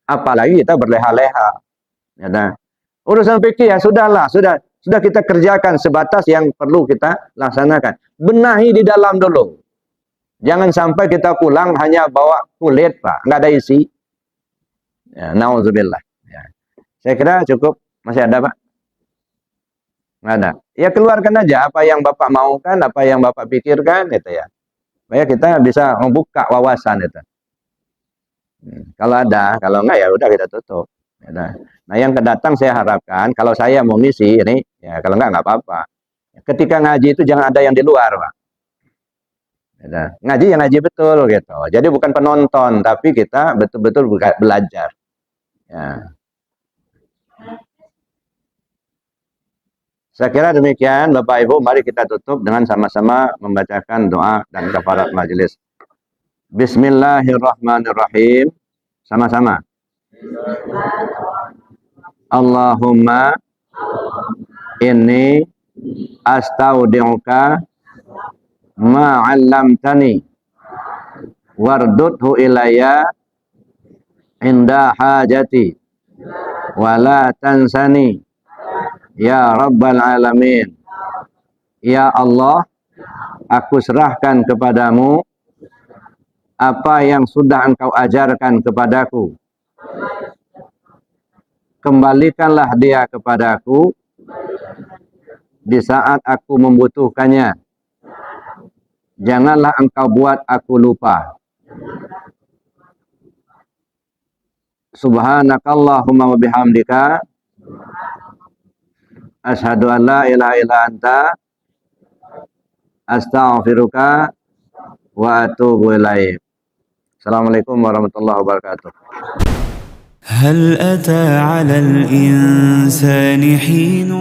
Apalagi kita berleha-leha. Ya, nah. Urusan fikih ya sudahlah, sudah kita kerjakan sebatas yang perlu kita laksanakan. Benahi di dalam dulu. Jangan sampai kita pulang hanya bawa kulit, Pak. Nggak ada isi. Ya, na'udzubillah. Ya. Saya kira cukup. Masih ada, Pak? Nggak ada. Ya keluarkan aja apa yang Bapak maukan, apa yang Bapak pikirkan gitu ya. Supaya kita bisa membuka wawasan itu. Kalau ada, kalau enggak ya udah kita tutup. Nah, yang kedatang saya harapkan kalau saya mau misi ini ya kalau enggak apa-apa. Ketika ngaji itu jangan ada yang di luar, Pak. Ngaji yang ngaji betul gitu. Jadi bukan penonton, tapi kita betul-betul belajar. Ya. Saya kira demikian Bapak Ibu, mari kita tutup dengan sama-sama membacakan doa dan kafarat majelis. Bismillahirrahmanirrahim. Sama-sama. Allahumma inni astaudi'uka ma 'allamtani wardudhu ilayya inda hajati wala tansani ya rabbal alamin. Ya Allah, aku serahkan kepadamu apa yang sudah engkau ajarkan kepadaku. Kembalikanlah dia kepadaku di saat aku membutuhkannya. Janganlah engkau buat aku lupa. Subhanakallahumma wa bihamdika asyhadu an la ilaha illa anta astaghfiruka wa atubu ilaik. Assalamualaikum warahmatullahi wabarakatuh. هل أتى على الإنسان حين